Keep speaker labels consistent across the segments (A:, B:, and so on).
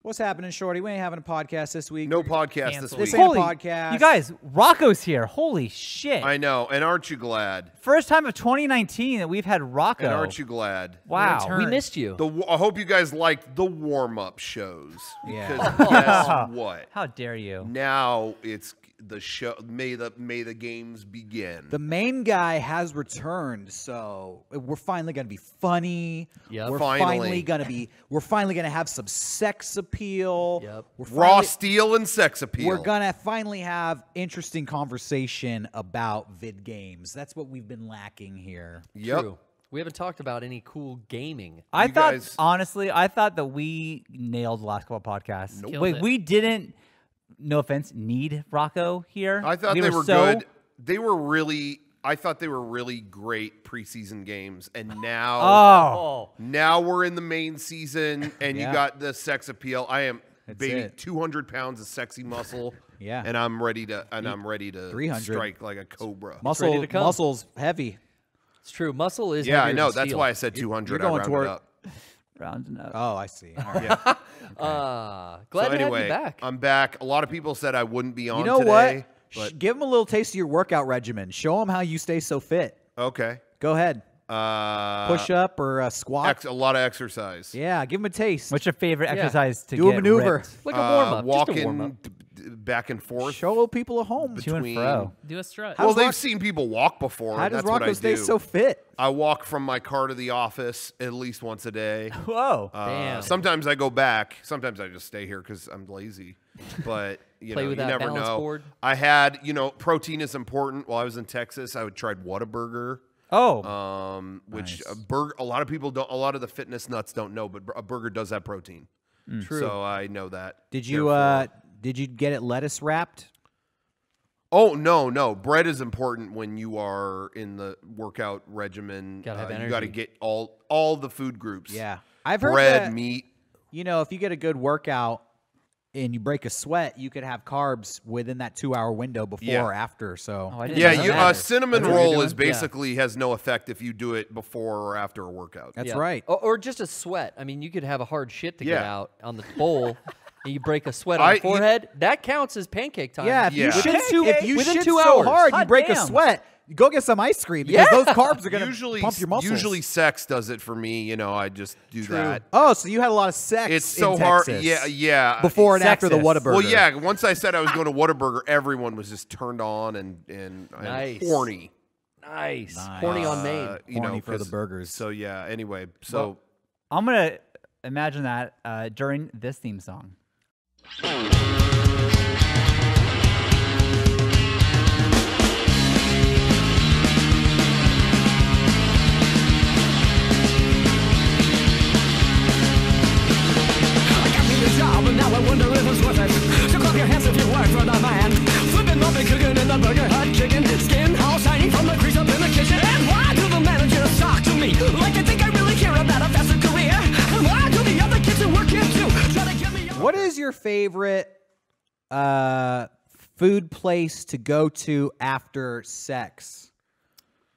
A: What's happening, Shorty? We ain't having a podcast this week.
B: No podcast this week.
A: This ain't a podcast.
C: You guys, Rocco's here. Holy shit.
B: I know. And aren't you glad?
C: First time of 2019 that we've had Rocco.
B: And aren't you glad?
C: Wow.
D: We missed you.
B: I hope you guys liked the warm-up shows.
A: Yeah.
B: Because guess what?
C: How dare you?
B: Now it's the show. May the games begin.
A: The main guy has returned, so we're finally gonna be funny.
D: Yep.
A: We're
B: Finally.
A: finally gonna have some sex appeal.
D: Yep.
B: Raw steel and sex appeal.
A: We're gonna finally have interesting conversation about vid games. That's what we've been lacking here.
B: Yep.
D: True. We haven't talked about any cool gaming.
C: I thought,
B: guys-
C: honestly, that we nailed the last couple of podcasts.
D: Nope.
C: Wait,
D: Killed it.
C: we didn't, no offense, need Rocco here.
B: I thought
C: We
B: they were
C: so-
B: good. I thought they were really great preseason games, and now
C: Oh.
B: now we're in the main season, and
A: Yeah.
B: you got the sex appeal. I am
A: That's
B: baby
A: it.
B: 200 pounds of sexy muscle.
A: Yeah.
B: and I'm ready to
A: 300.
B: strike like a cobra.
D: ready to come.
A: Muscle's heavy.
D: It's true. Muscle is
B: Yeah, I
D: heavier
B: know.
D: than
B: That's
D: steel.
B: why I said 200.
A: you're going
B: I rounded
A: toward-
B: up.
C: Rounding up.
A: Oh, I see. All right.
B: Yeah.
D: Glad
B: So
D: to
B: anyway,
D: have you back.
B: I'm back. A lot of people said I wouldn't be on
A: You know
B: today.
A: what? Give them a little taste of your workout regimen. Show them how you stay so fit.
B: Okay.
A: Go ahead. Push up or squat.
B: A lot of exercise.
A: Yeah, give them a taste.
C: What's your favorite
D: Yeah.
C: exercise to
A: Do a
C: get
A: maneuver.
C: ripped?
D: Like a warm-up. Just a
B: Walking
D: warm-up.
B: back and forth.
A: Show people at home.
C: To and
B: between-
C: fro.
E: Do a strut.
A: How-
B: Well,
A: How's
B: they've
A: Rock-
B: seen people walk before.
A: How
B: and
A: does
B: that's what
A: Rocco
B: I
A: stay
B: do.
A: so fit?
B: I walk from my car to the office at least once a day.
C: Whoa.
D: Damn.
B: Sometimes I go back. Sometimes I just stay here because I'm lazy. But
D: Play
B: know,
D: with
B: you
D: that
B: never
D: balance
B: know.
D: board.
B: I had, protein is important. While I was in Texas, I would tried Whataburger.
C: Oh.
B: Which
A: Nice.
B: a lot of people don't. A lot of the fitness nuts don't know, but a burger does have protein.
D: True.
B: So I know that.
A: Did you
B: Therefore-
A: did you get it lettuce wrapped?
B: Oh no! Bread is important when you are in the workout regimen.
D: Gotta have
B: You
D: energy.
B: got to get all the food groups.
A: Yeah. I've heard
B: bread,
A: that,
B: meat.
A: if you get a good workout and you break a sweat, you could have carbs within that 2-hour window before
B: Yeah.
A: or after. So
C: Oh, I didn't
B: Yeah,
C: know
B: you,
C: that.
B: cinnamon
A: That's what you're
B: roll is
A: doing?
B: basically has no effect if you do it before or after a workout.
A: that's
D: Yeah.
A: right.
D: Or just a sweat. I mean, you could have a hard shit to get
B: Yeah.
D: out on the bowl, and you break a sweat on the forehead. That counts as pancake time.
A: Yeah, if you
B: Yeah.
A: shit,
D: Within
A: if you
D: 2
A: shit so
D: hours.
A: hard, you
C: Hot
A: break a
C: damn.
A: sweat. Go get some ice cream because those carbs are going to
B: usually
A: pump your muscles.
B: Usually sex does it for me. I just do that.
A: Oh, so you had a lot of sex.
B: It's so
A: in
B: hard.
A: Texas
B: Yeah.
A: Before and after the
C: Sexist.
A: Whataburger.
B: Well, yeah. Once I said I was going to Whataburger, everyone was just turned on and
D: Nice.
B: horny.
D: Nice.
A: Nice.
D: Horny on Maine.
A: Horny for the
B: 'cause-
A: burgers.
B: So yeah. Anyway, so
C: I'm going to imagine that during this theme song.
F: I got me a job and now I wonder if it's worth it. So clap your hands if you work for the man. Flipping, mopping, cooking in the burger hut chicken. Skin all shiny from the grease up in the kitchen. And why do the managers talk to me like they think I really care about a faster career? And why do the other kids who work here too try to get me?
A: What is your favorite food place to go to after sex?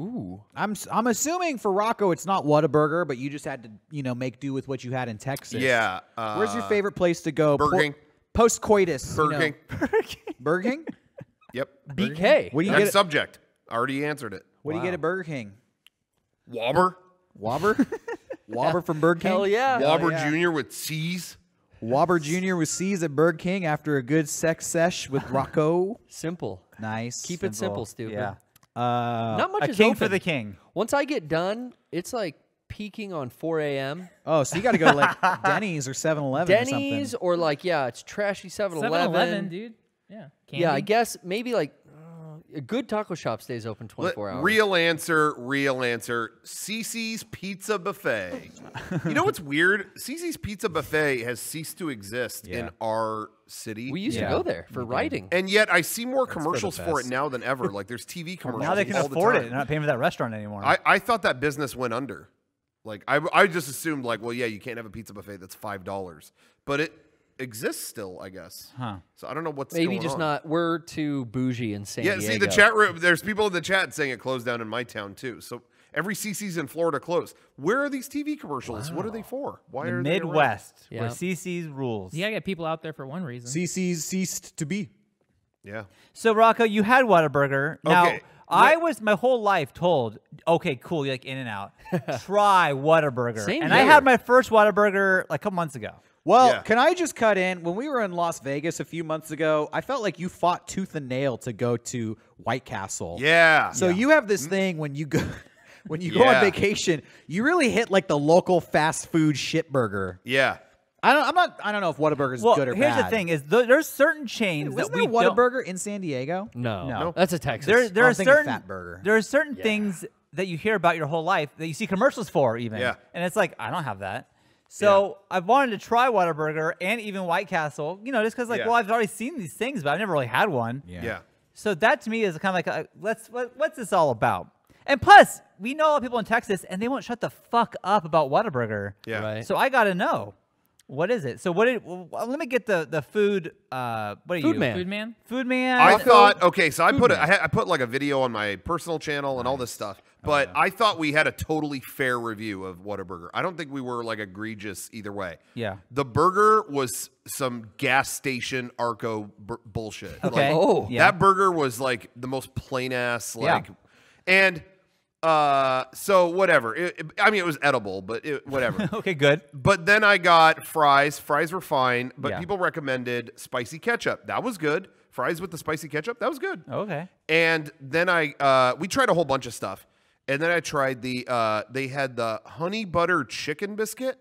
D: Ooh.
A: I'm assuming for Rocco it's not Whataburger, but you just had to make do with what you had in Texas.
B: yeah.
A: Where's your favorite place to go?
B: Burger King.
A: Post coitus.
B: Burger King.
A: Burger King.
B: Yep.
D: BK.
A: What do you
B: Next
A: get?
B: subject. Already answered it.
A: What do you get at Burger King?
B: Whopper.
A: Whopper. Whopper from Burger King.
D: Hell yeah.
B: Whopper
A: yeah.
B: Jr. with C's.
A: Whopper Jr. was seized at Burger King after a good sex sesh with Rocco.
D: Simple.
A: Nice.
D: Keep it simple, stupid.
C: Yeah.
D: Not much
C: A
D: is
C: king
D: open.
C: for the king.
D: Once I get done, it's like peaking on 4 a.m.
A: Oh, so you got to go to like Denny's or 7-Eleven or something.
D: Denny's or like, it's trashy 7-Eleven.
E: 7-Eleven, dude. Yeah. Candy.
D: Yeah, I guess maybe like a good taco shop stays open 24 hours.
B: Real answer. Cece's Pizza Buffet. You know what's weird? Cece's Pizza Buffet has ceased to exist in our city.
D: We used to
C: Yeah.
D: go there for writing.
B: And yet I see more
A: for the
B: commercials for it
A: best.
B: now than ever. Like there's TV commercials
C: Now they can
B: all the
C: afford it.
B: time.
C: They're not paying for that restaurant anymore.
B: I thought that business went under. Like I just assumed like, well, yeah, you can't have a pizza buffet that's $5, but it exists still, I guess.
C: Huh.
B: So I don't know what's
D: Maybe
B: going
D: just
B: on.
D: not. We're too bougie in San
B: Yeah,
D: Diego.
B: see the chat room. There's people in the chat saying it closed down in my town too. So Every CC's in Florida closed. Where are these TV commercials? What are they for? Why
C: The
B: are they around?
C: Midwest,
D: Yeah.
C: where CC's rules.
E: You gotta get people out there for one reason.
A: CC's ceased to be.
B: Yeah.
C: So Rocco, you had Whataburger. Now
B: Okay.
C: I was my whole life told, okay, cool, you like In-N-Out. Try Whataburger.
D: Same
C: And I
D: here.
C: had my first Whataburger like a couple months ago.
A: Well,
B: Yeah.
A: can I just cut in? When we were in Las Vegas a few months ago, I felt like you fought tooth and nail to go to White Castle.
B: Yeah.
A: So you have this thing when you go when you go
B: Yeah.
A: on vacation, you really hit like the local fast food shit burger.
B: Yeah.
A: I don't know if Whataburger is
C: Well,
A: good or
C: here's
A: bad.
C: the thing: is there's certain chains
A: Wasn't
C: that we
A: there
C: don't.
A: Whataburger in San Diego?
D: No, that's a Texas.
C: There
A: I'm
C: are
A: thinking
C: certain
A: Fat Burger.
C: There are certain things that you hear about your whole life that you see commercials for, even.
B: Yeah.
C: And it's like, I don't have that. So I wanted to try Whataburger and even White Castle, you know, just because, like,
B: Yeah.
C: well, I've already seen these things, but I've never really had one.
B: Yeah.
C: So that to me is kind of like, what's this all about? And plus, we know a lot of people in Texas, and they won't shut the fuck up about Whataburger.
B: Yeah.
D: Right.
C: So I got to know. What is it? So let me get the food. What are
D: Food
C: you?
D: man.
E: Food man.
C: Food man.
B: I thought so I put
C: man.
B: I put like a video on my personal channel and all this stuff, but I thought we had a totally fair review of Whataburger. I don't think we were like egregious either way.
C: Yeah.
B: The burger was some gas station Arco bullshit.
C: Okay.
B: Like,
D: Oh.
C: Yeah.
B: that burger was like the most plain ass like,
C: Yeah.
B: and so whatever. I mean, it was edible, but whatever.
C: Okay, good.
B: But then I got fries. Fries were fine, but
C: Yeah.
B: people recommended spicy ketchup. That was good. Fries with the spicy ketchup. That was good.
C: Okay.
B: And then we tried a whole bunch of stuff. And then I tried they had the honey butter chicken biscuit.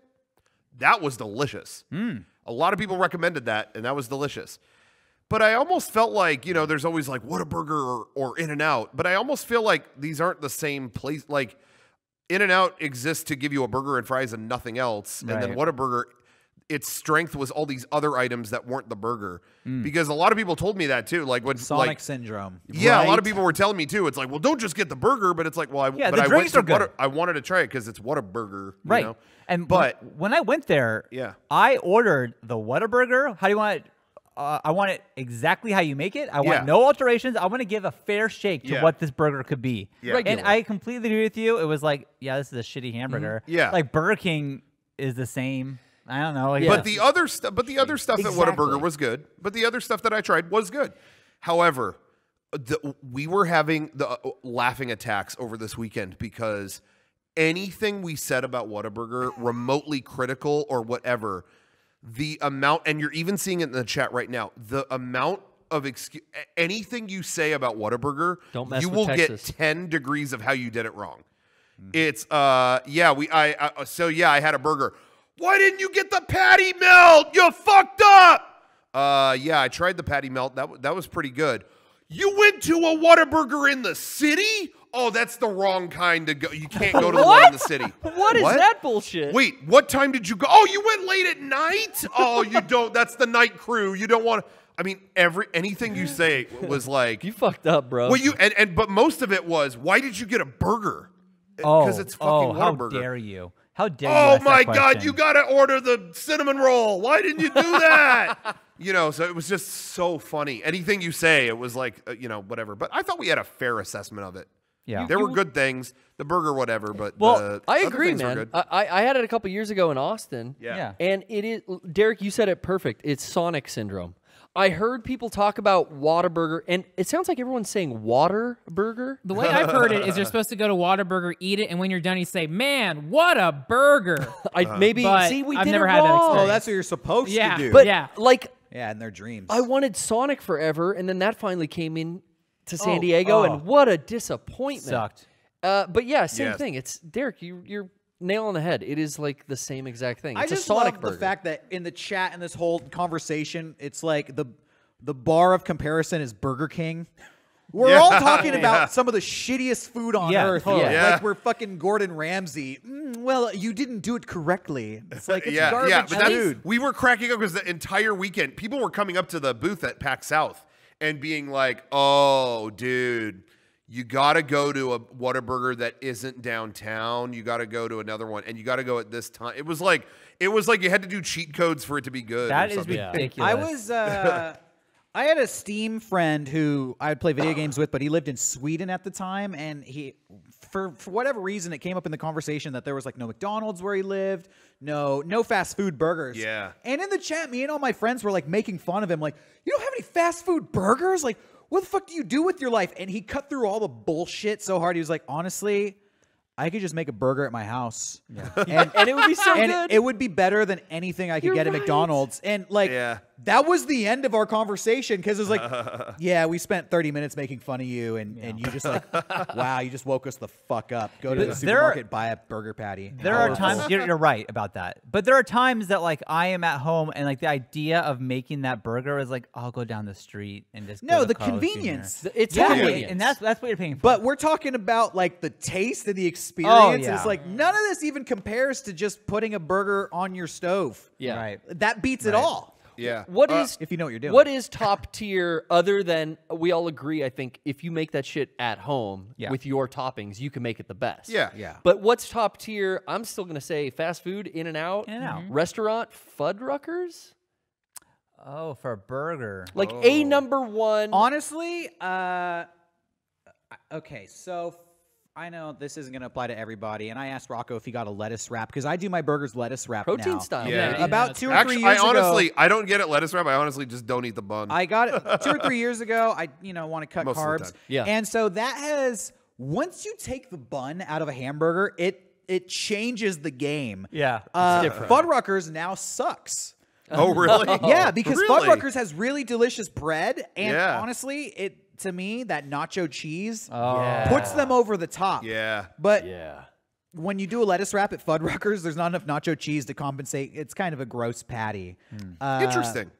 B: That was delicious. A lot of people recommended that, and that was delicious. But I almost felt like, you know, there's always like Whataburger or In-N-Out, but I almost feel like these aren't the same place. Like In-N-Out exists to give you a burger and fries and nothing else. And then
C: Right.
B: Whataburger, its strength was all these other items that weren't the burger. Because a lot of people told me that too. Like when
A: Sonic syndrome.
B: yeah, a lot
A: Right?
B: of people were telling me too. It's like, well, don't just get the burger, but it's like, well,
C: Yeah,
B: but
C: the
B: I went
C: drinks
B: to
C: are good.
B: I wanted to try it because it's Whataburger,
C: Right.
B: You know?
C: And
B: but
C: when I went there,
B: Yeah.
C: I ordered the Whataburger. How do you want it? I want it exactly how you make it. I
B: Yeah.
C: want no alterations. I want to give a fair shake to
B: Yeah.
C: what this burger could be.
B: Yeah.
C: And
D: Regular.
C: I completely agree with you. It was like, yeah, this is a shitty hamburger.
B: Yeah.
C: Like Burger King is the same. I don't know.
B: But the other stuff, at
C: Exactly.
B: Whataburger was good. But the other stuff that I tried was good. However, we were having the laughing attacks over this weekend because anything we said about Whataburger, remotely critical or whatever, the amount, and you're even seeing it in the chat right now, the amount of anything you say about Whataburger,
D: Don't mess
B: you
D: with
B: will
D: Texas.
B: get 10 degrees of how you did it wrong. It's I had a burger. Why didn't you get the patty melt? You fucked up. Yeah, I tried the patty melt. That was pretty good. You went to a Whataburger in the city? Oh, that's the wrong kind to go. You can't go to the one in the city.
D: What is that bullshit?
B: Wait, what time did you go? Oh, you went late at night? Oh, you don't. That's the night crew. You don't want to. I mean, anything you say was like,
D: You fucked up, bro.
B: well, but most of it was, why did you get a burger?
C: Oh,
B: Because it's fucking
C: how
B: Whataburger.
C: dare you? How dare you?
B: Oh
C: ask that
B: my God,
C: question?
B: you got to order the cinnamon roll. Why didn't you do that? You know, so it was just so funny. Anything you say, it was like, whatever. But I thought we had a fair assessment of it.
C: Yeah.
B: There were good things, the burger, whatever, but
C: Well,
B: the
D: I
B: other
D: agree,
B: things were
D: man.
B: good.
D: I had it a couple years ago in Austin.
C: Yeah.
D: And it is, Derrick, you said it perfect. It's Sonic syndrome. I heard people talk about Whataburger, and it sounds like everyone's saying water burger.
E: The way I've heard it is you're supposed to go to Whataburger, eat it, and when you're done, you say, "Man, what a burger!"
D: We
E: But
D: did
E: I've
D: it
E: never had that
D: wrong.
E: experience.
A: Oh, that's what you're supposed
E: Yeah.
A: to do.
D: But
E: Yeah.
D: like,
A: yeah, in their dreams.
D: I wanted Sonic forever, and then that finally came in to San Diego, and what a disappointment.
C: Sucked.
D: But yeah, same
B: Yes.
D: thing. It's Derrick. You're nail on the head. It is like the same exact thing.
A: I
D: It's a
A: just
D: Sonic
A: love
D: burger.
A: the fact that in the chat and this whole conversation, it's like the bar of comparison is Burger King. We're all talking about some of the shittiest food on
C: Yeah,
A: earth.
C: totally.
B: Yeah.
A: Like we're fucking Gordon Ramsay. Well, you didn't do it correctly. It's like it's garbage
B: but that's,
A: food.
B: we were cracking up because the entire weekend, people were coming up to the booth at PAX South and being like, "Oh, dude, you got to go to a Whataburger that isn't downtown. You got to go to another one, and you got to go at this time." It was like you had to do cheat codes for it to be good.
C: That
B: or
C: is
B: something.
C: ridiculous.
A: I had a Steam friend who I would play video games with, but he lived in Sweden at the time, and he, for whatever reason, it came up in the conversation that there was like no McDonald's where he lived, no fast food burgers.
B: Yeah.
A: And in the chat, me and all my friends were like making fun of him, like, you don't have any fast food burgers? Like, what the fuck do you do with your life? And he cut through all the bullshit so hard. He was like, honestly, I could just make a burger at my house.
D: And it would be so good.
A: It would be better than anything I could get at McDonald's. And like, that was the end of our conversation because it was like, yeah, we spent 30 minutes making fun of you, and you just like, wow, you just woke us the fuck up. Go to the supermarket, buy a burger patty.
C: There are times you're right about that, but there are times that like I am at home and like the idea of making that burger is like I'll go down the street and just go to
A: the
C: Carl's
A: convenience.
C: Jr.
D: It's
C: convenience, and that's what you're paying for.
A: But we're talking about like the taste and the experience. It's like none of this even compares to just putting a burger on your stove.
D: Yeah.
C: Right.
A: That beats it all.
B: Yeah.
D: What is
A: if you know what you're doing.
D: What is top tier other than we all agree? I think if you make that shit at home with your toppings, you can make it the best.
B: Yeah.
A: Yeah.
D: But what's top tier? I'm still gonna say fast food, In-N-Out, restaurant, Fuddruckers.
C: Oh, for a burger.
D: Like a number one.
A: Honestly, okay, so I know this isn't going to apply to everybody, and I asked Rocco if he got a lettuce wrap because I do my burgers lettuce wrap
D: Protein
A: now.
D: style.
B: Yeah.
A: About 2 or 3 years ago.
B: Honestly, I don't get it lettuce wrap. I honestly just don't eat the bun.
A: I got it 2 or 3 years ago. I want to cut
B: Most of the
A: carbs.
B: time.
D: Yeah.
A: And so that has, once you take the bun out of a hamburger, it changes the game.
C: Yeah.
A: Fuddruckers now sucks.
B: Oh, really?
A: Yeah, because
B: Really?
A: Fuddruckers has really delicious bread, and
B: Yeah.
A: honestly, to me, that nacho cheese
C: Oh.
A: puts them over the top.
B: Yeah.
A: But
D: Yeah.
A: when you do a lettuce wrap at Fuddruckers, there's not enough nacho cheese to compensate. It's kind of a gross patty.
B: Interesting.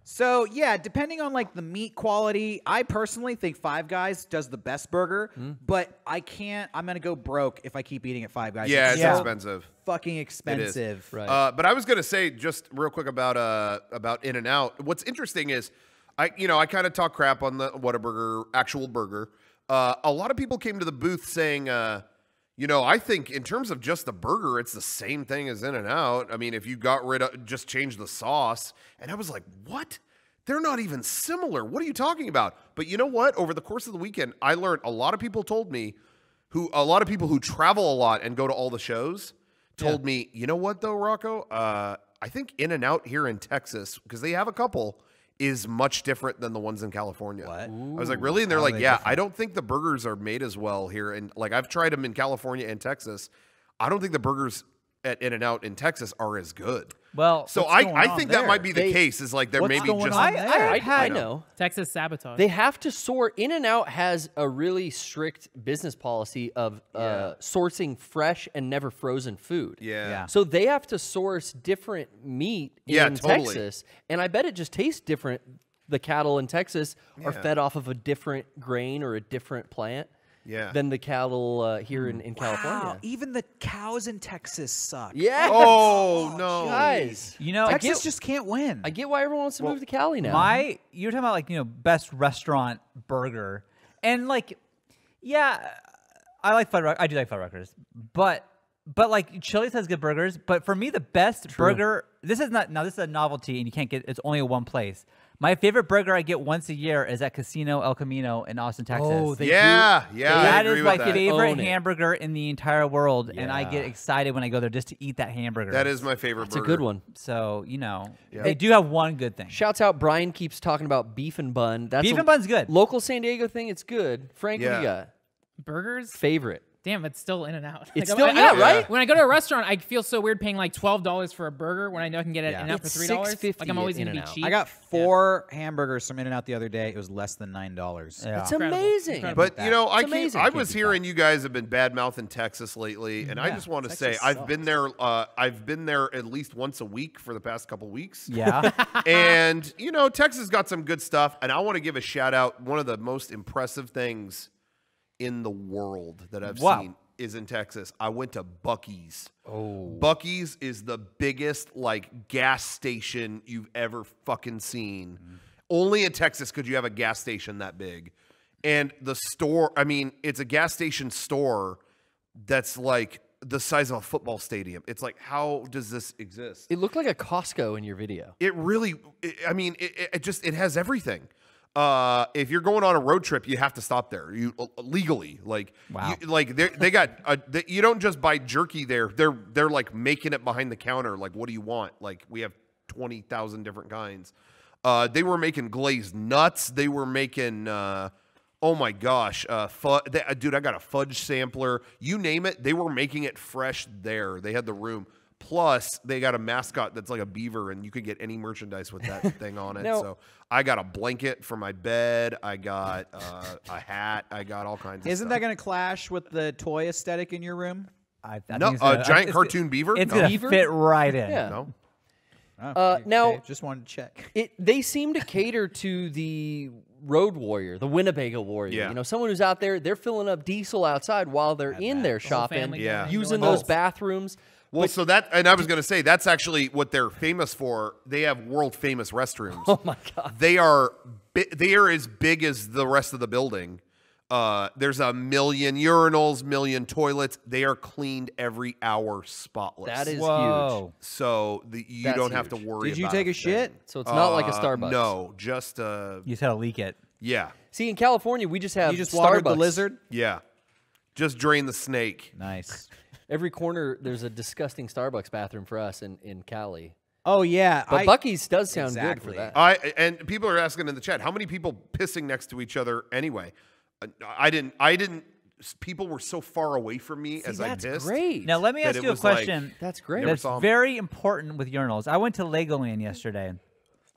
A: So yeah, depending on like the meat quality, I personally think Five Guys does the best burger, but I'm gonna go broke if I keep eating at Five Guys.
B: Yeah, it's
A: so
B: expensive.
A: fucking expensive.
D: Right.
B: But I was gonna say just real quick about In-N-Out. What's interesting is I kind of talk crap on the Whataburger actual burger. A lot of people came to the booth saying, I think in terms of just the burger, it's the same thing as In-N-Out. I mean, if you just changed the sauce, and I was like, what? They're not even similar. What are you talking about? But you know what? Over the course of the weekend, I learned a lot of people told me, a lot of people who travel a lot and go to all the shows told me, you know what though, Rocco? I think In-N-Out here in Texas, because they have a couple, is much different than the ones in California. What? I was like, really? And they're like, yeah, I don't think the burgers are made as well here. And like, I've tried them in California and Texas. I don't think the burgers at In-N-Out in Texas are as good.
C: Well,
B: so I think that might be the case. Is like they're maybe just.
D: I know.
E: Texas sabotage.
D: They have to sort. In-N-Out has a really strict business policy of sourcing fresh and never frozen food.
B: Yeah.
D: So they have to source different meat in Texas, and I bet it just tastes different. The cattle in Texas are fed off of a different grain or a different plant. Than the cattle here in California.
A: Wow, even the cows in Texas suck.
D: Yeah.
B: Oh no,
D: guys!
A: Texas just can't win.
D: I get why everyone wants to move to Cali now.
C: You're talking about like best restaurant burger, and like, yeah, I like Fuddruckers. I do like Fuddruckers, but like Chili's has good burgers. But for me, the best burger. This is a novelty, and you can't get. It's only at one place. My favorite burger I get once a year is at Casino El Camino in Austin, Texas.
B: Oh, yeah.
C: That is my favorite hamburger in the entire world, and I get excited when I go there just to eat that hamburger.
B: That is my favorite burger.
D: It's a good one.
C: So, they do have one good thing.
D: Shouts out, Brian keeps talking about beef and bun.
C: Beef and bun's good.
D: Local San Diego thing, it's good. Frank, what do you got?
E: Burgers?
D: Favorite.
E: Damn, it's still In-N-Out.
D: It's still, right?
E: When I go to a restaurant, I feel so weird paying like $12 for a burger when I know I can get it In-N-Out for $3. Like I'm always going to be cheap.
A: I got 4 hamburgers from In-N-Out the other day. It was less than $9.
C: Yeah.
D: It's amazing.
B: But I was hearing you guys have been bad mouthing Texas lately, and I just want to say I've been there. I've been there at least once a week for the past couple weeks.
C: Yeah,
B: and Texas got some good stuff, and I want to give a shout out. One of the most impressive things in the world that I've seen is in Texas. I went to Buc-ee's. Oh. Buc-ee's is the biggest gas station you've ever fucking seen. Only in Texas could you have a gas station that big. And the store, it's a gas station store that's like the size of a football stadium. It's like, how does this exist?
D: It looked like a Costco in your video.
B: It really, I mean, it has everything. If you're going on a road trip, you have to stop there. You legally, like,
C: wow.
B: They got you don't just buy jerky there. They're like making it behind the counter. Like, what do you want? Like, we have 20,000 different kinds. They were making glazed nuts. They were making, oh my gosh, dude, I got a fudge sampler. You name it, they were making it fresh there. They had the room. Plus, they got a mascot that's like a beaver, and you could get any merchandise with that thing on it.
D: Now,
B: so I got a blanket for my bed. I got a hat. I got all kinds of stuff.
A: Isn't that going to clash with the toy aesthetic in your room?
C: I
B: no, a giant cartoon beaver?
C: It's going to fit right in.
D: Yeah.
B: No.
A: Oh,
D: now,
A: okay, just wanted to check.
D: They seem to cater to the road warrior, the Winnebago warrior.
B: Yeah.
D: You know, someone who's out there, they're filling up diesel outside while they're in there shopping,
E: family
D: using those bathrooms.
B: Well, so that, and I was going to say, that's actually what they're famous for. They have world famous restrooms.
D: Oh my God.
B: They are as big as the rest of the building. There's a million urinals, million toilets. They are cleaned every hour, spotless.
D: That is
C: Whoa.
D: huge.
B: So you
D: That's
B: don't have to
D: huge.
B: worry.
A: Did you
B: about
A: take a
B: thing.
A: shit?
D: So it's not like a Starbucks.
B: No, just
C: You just had to leak it.
B: yeah,
D: See, in California, we just have
A: You just
D: Starbucks.
A: watered the lizard?
B: yeah, just drain the snake.
A: Nice.
D: Every corner, there's a disgusting Starbucks bathroom for us in Cali.
A: Oh, yeah.
D: But Buc-ee's does sound
A: Exactly.
D: good for that.
B: And people are asking in the chat, how many people pissing next to each other anyway? I didn't. People were so far away from me as I
D: that's
B: pissed.
D: great.
C: Now, let me
B: That
C: ask
B: it
C: you a
B: was like-
C: question.
D: That's great.
B: Never
C: That's
B: saw 'em.
C: very important with urinals. I went to Legoland yesterday,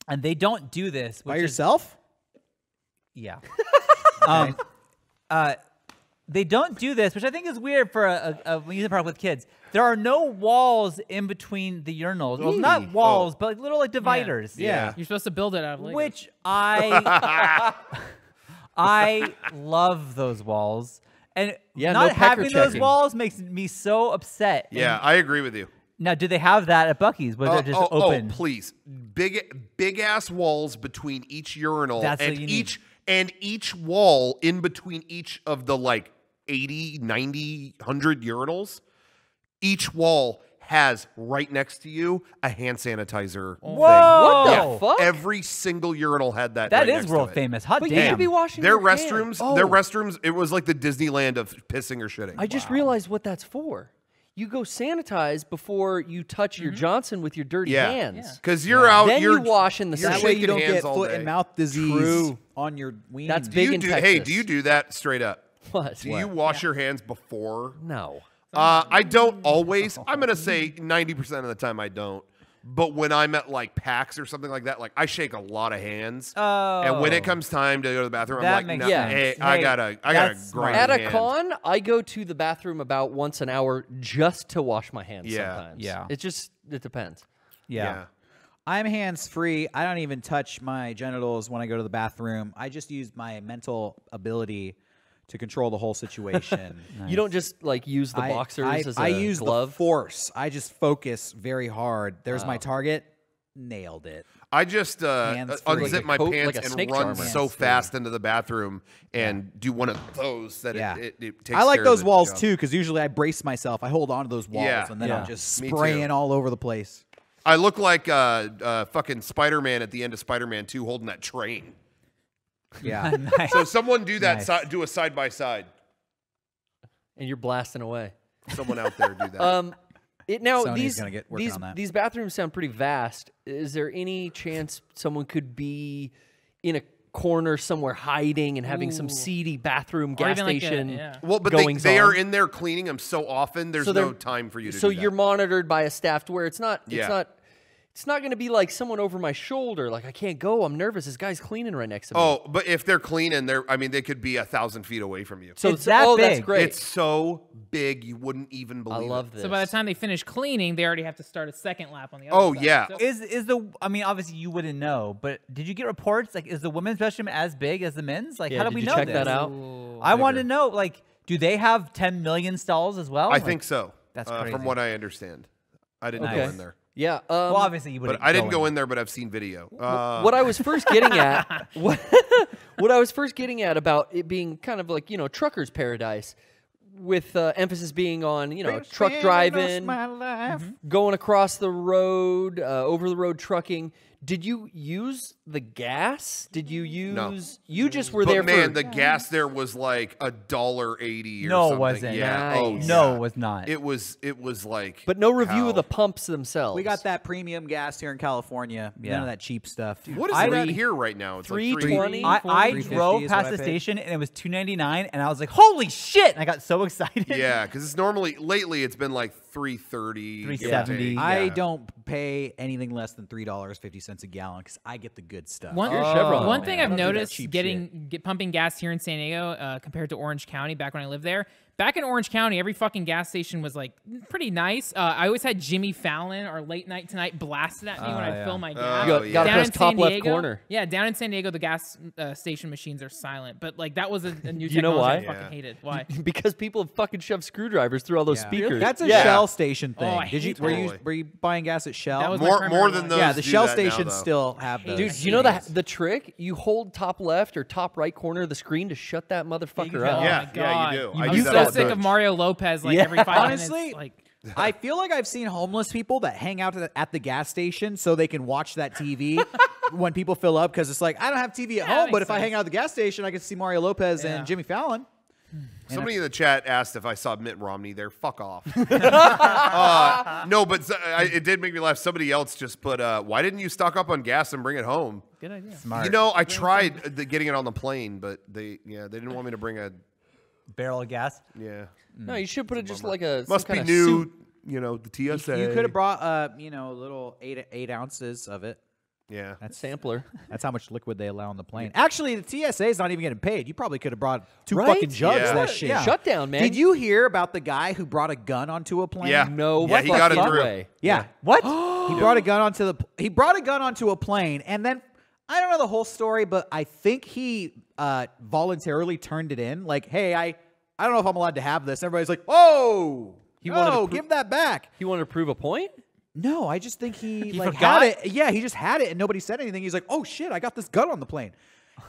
C: and they don't do this.
A: By
C: which is-
A: yourself?
C: Yeah. They don't do this, which I think is weird for a amusement park with kids. There are no walls in between the urinals. Well, not walls, but like little like dividers.
B: Yeah.
E: You're supposed to build it out of Legos.
C: Which I love those walls. And
D: Yeah,
C: not
D: no pecker
C: having those
D: checking.
C: walls makes me so upset.
B: Yeah,
C: And
B: I agree with you.
C: now, do they have that at Buc-ee's? Where they're just open?
B: Oh, please. Big ass walls between each urinal
C: That's
B: and
C: what you need.
B: each wall in between each of the like 80, 90, 100 urinals. Each wall has right next to you a hand sanitizer thing.
C: Whoa!
D: What the fuck?
B: Every single urinal had that.
C: That
B: right
C: is
B: next to
C: world
B: it.
C: famous. Hot
D: But you
C: damn.
D: should be washing
B: Their
D: your hands.
B: restrooms,
D: Oh,
B: their restrooms, it was like the Disneyland of pissing or shitting.
D: I just realized what that's for. You go sanitize before you touch your Johnson with your dirty hands.
B: Because you're out.
D: Then
B: you're,
D: you wash in the
B: you're
A: That
D: sink.
A: way
B: shaking
A: you don't
B: hands
A: get
B: all
A: foot
B: day.
A: and mouth disease
D: True.
A: on your ween.
D: That's
B: Do
D: big
B: you
D: in
B: do,
D: Texas.
B: hey, do you do that straight up?
D: What?
B: Do you wash your hands before?
D: No.
B: I don't always. I'm going to say 90% of the time I don't. But when I'm at like PAX or something like that, like I shake a lot of hands.
C: Oh.
B: And when it comes time to go to the bathroom,
C: That
B: I'm like,
C: makes
B: no,
C: sense.
B: hey,
C: Hey,
B: I gotta
C: that's
B: grind
D: At a
B: hand.
D: con, I go to the bathroom about once an hour just to wash my hands
B: Yeah.
D: sometimes.
C: Yeah.
D: It depends.
C: Yeah.
A: I'm hands-free. I don't even touch my genitals when I go to the bathroom. I just use my mental ability to control the whole situation.
D: You don't just like use the boxers as a
A: I use
D: glove.
A: the force. I just focus very hard. There's my target. Nailed it.
B: I just
A: Hands-free.
B: unzip
D: Like a
B: my
D: coat-
B: pants
D: like a
B: and
D: snake
B: run
D: charmer.
B: so
A: Hands-free.
B: fast into the bathroom and do one of those that
A: Yeah.
B: it takes
A: I like
B: care of
A: those
B: the
A: walls
B: job.
A: too because usually I brace myself. I hold on to those walls
B: Yeah.
A: and then
D: Yeah.
A: I'm just
B: Me
A: spraying
B: too.
A: all over the place.
B: I look like fucking Spider-Man at the end of Spider-Man 2 holding that train.
A: Yeah.
C: Nice.
B: So someone do that,
C: Nice.
B: do a side-by-side.
D: And you're blasting away.
B: Someone out there do that.
D: Now
A: Sony's
D: these
A: gonna get working
D: these
A: on that.
D: these bathrooms sound pretty vast. Is there any chance someone could be in a corner somewhere hiding and having some seedy bathroom
E: Or
D: gas
E: even like a-
D: station?
E: yeah.
B: Well, but
D: goings
B: they are
D: on?
B: in there cleaning them so often, there's
D: So they're-
B: no time for you to
D: So
B: do that.
D: you're monitored by a staff to where it's not
B: Yeah.
D: it's not going to be like someone over my shoulder. Like I can't go. I'm nervous. This guy's cleaning right next to me.
B: Oh, but if they're cleaning, they could be 1,000 feet away from you.
D: so
C: It's that
D: that's
C: big.
D: great.
B: It's so big you wouldn't even
D: I
B: believe
D: love
B: it.
D: this.
E: So by the time they finish cleaning, they already have to start a second lap on the other
B: Oh,
E: side.
B: yeah.
E: So-
C: Is the I mean obviously you wouldn't know, but did you get reports like is the women's restroom as big as the men's? Like
D: Yeah,
C: how do
D: did
C: we
D: you
C: know
D: check
C: this?
D: that out?
C: I want to know like do they have 10 million stalls as well?
B: I
C: Like,
B: think so.
C: That's
B: From
C: crazy.
B: what I understand. I didn't
D: Okay.
B: go in there.
D: Yeah.
C: well obviously you would.
B: But I didn't go in there, but I've seen video.
D: What I was first getting at, what I was first getting at about it being kind of like trucker's paradise, with emphasis being on, you know, truck driving, going across the road, over the road trucking. Did you use the gas? Did you use?
B: No.
D: You just were there.
B: Man,
D: for...
B: the gas there was like $1.80 or
C: no,
B: something.
C: it wasn't.
B: Yeah.
D: Nice.
B: Oh,
C: No,
B: yeah.
C: it was not.
B: It was like.
D: But no review
B: how?
D: of the pumps themselves.
A: We got that premium gas here in California.
C: Yeah.
A: None of that cheap stuff.
B: What is it at here right now? It's like
D: $3.20.
C: I
A: 350
C: drove
A: is
C: past
A: what I
C: the
A: paid.
C: station and it was $2.99, and I was like, "Holy shit!" And I got so excited.
B: Yeah, because it's normally lately it's been like $3.30,
C: $3.70.
B: Yeah.
A: I don't pay anything less than $3.50 a gallon because I get the good stuff.
E: One,
D: Chevron.
E: one thing
A: I
E: I've
A: don't do that
E: noticed
A: cheap
E: pumping gas here in San Diego compared to Orange County back when I lived there. Back in Orange County, every fucking gas station was like pretty nice. I always had Jimmy Fallon or Late Night Tonight blasted at me when I'd fill my gas.
D: You got to
E: Down
D: press
E: in
D: top
E: San
D: left
E: Diego,
D: corner.
E: Yeah, down in San Diego, the gas station machines are silent. But like that was a new
D: You know
E: technology
D: why?
E: I fucking hated. Why?
D: Because people have fucking shoved screwdrivers through all those speakers.
A: That's a
D: Yeah.
A: Shell station thing.
E: Oh, I
A: Did you
E: hate
A: were you buying gas at Shell?
E: That was my
B: More
E: primary
B: than
E: one.
B: those.
A: yeah, the
B: do
A: Shell
B: that now,
A: stations
B: though.
A: still have those.
D: Dude, you know the trick? You hold top left or top right corner of the screen to shut that motherfucker
E: go.
D: up.
E: Oh
B: Yeah,
E: my
B: yeah,
E: God.
B: you do.
E: I'm
B: I do that
E: so
B: all the
E: sick
B: time.
E: of Mario Lopez like
D: Yeah.
E: every 5
A: Honestly,
E: minutes. Like,
A: I feel like I've seen homeless people that hang out at the gas station so they can watch that TV when people fill up because it's like, I don't have TV at
E: that
A: home, but
E: makes
A: if I hang
E: sense.
A: out at the gas station, I can see Mario Lopez
E: Yeah.
A: and Jimmy Fallon.
B: Somebody in the chat asked if I saw Mitt Romney there. Fuck off. No, but it did make me laugh. Somebody else just put, why didn't you stock up on gas and bring it home?
E: good idea.
C: Smart.
B: You know, I tried getting it on the plane, but they didn't want me to bring a,
C: barrel of gas.
B: yeah.
D: No, you should put it just like a
B: Must
D: some
B: be
D: kinda
B: new,
D: soup.
B: you know, the TSA.
A: You could have brought, a little 8 ounces of it.
B: Yeah.
D: sampler.
A: That's how much liquid they allow on the plane. Actually, the TSA is not even getting paid. You probably could have brought 2
D: Right?
A: fucking jugs
B: Yeah.
A: of that shit.
D: Shutdown, man.
A: Did you hear about the guy who brought a gun onto a plane?
B: Yeah.
D: No,
B: Yeah, he got it
D: fucking
B: through.
D: way.
A: Yeah.
C: What?
A: He brought a gun onto a plane, and then I don't know the whole story, but I think he voluntarily turned it in. Like, hey, I don't know if I'm allowed to have this. Everybody's like, whoa, give that back.
D: He wanted to prove a point?
A: No, I just think he like
C: forgot?
A: had it. Yeah, he just had it, and nobody said anything. He's like, oh shit, I got this gun on the plane.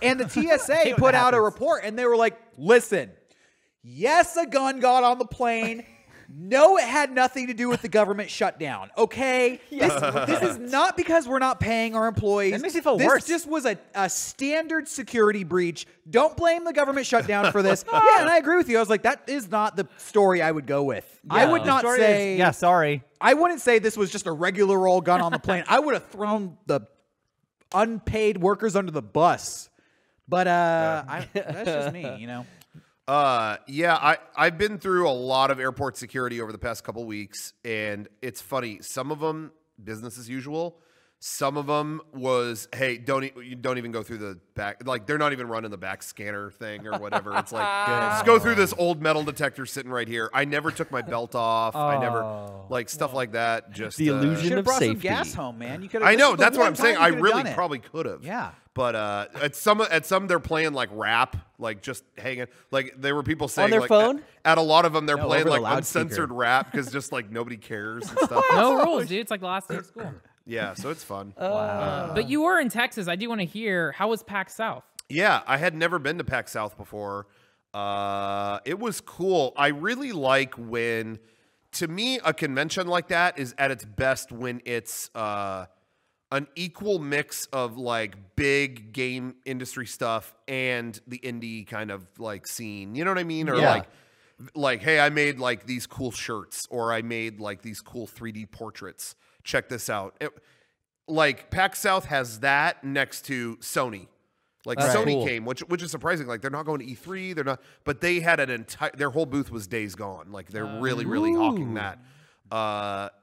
A: And the TSA put out a report, and they were like, listen, yes, a gun got on the plane. No, it had nothing to do with the government shutdown. Okay, this is not because we're not paying our employees.
C: That makes me feel
A: this
C: worse.
A: just was a standard security breach. Don't blame the government shutdown for this. Yeah, and I agree with you. I was like, that is not the story I would go with. I would not say.
C: Yeah, sorry.
A: I wouldn't say this was just a regular old gun on the plane. I would have thrown the unpaid workers under the bus. But that's just me, you know.
B: Yeah, I've been through a lot of airport security over the past couple weeks, and it's funny. Some of them, business as usual. Some of them was, hey, don't even go through the back. Like, they're not even running the back scanner thing or whatever. It's like, just go through this old metal detector sitting right here. I never took my belt off. I never, like, stuff like that. Just
D: The illusion
A: Should have
D: of
A: brought some
D: safety.
A: gas home, man. You could.
B: I know, that's what I'm saying. I really
A: probably.
B: probably could have.
A: Yeah.
B: But at some they're playing like rap, like just hanging. Like there were people saying
D: their
B: like,
D: phone?
B: At a lot of them, they're
A: No,
B: playing
A: over the
B: like
A: loudspeaker.
B: uncensored rap because just like nobody cares and stuff.
E: No rules, dude. It's like the last day of school.
B: Yeah, so it's fun.
E: But you were in Texas. I do want to hear, how was PAX South?
B: Yeah, I had never been to PAX South before. It was cool. I really like when, to me, a convention like that is at its best when it's an equal mix of like big game industry stuff and the indie kind of like scene. You know what I mean? Or
A: Yeah.
B: like, hey, I made like these cool shirts, or I made like these cool 3D portraits. Check this out. Like PAX South has that next to Sony. Like Sony
D: cool.
B: came, which is surprising. Like they're not going to E3, they're not, but they had an entire, their whole booth was Days Gone. Like they're really hawking that.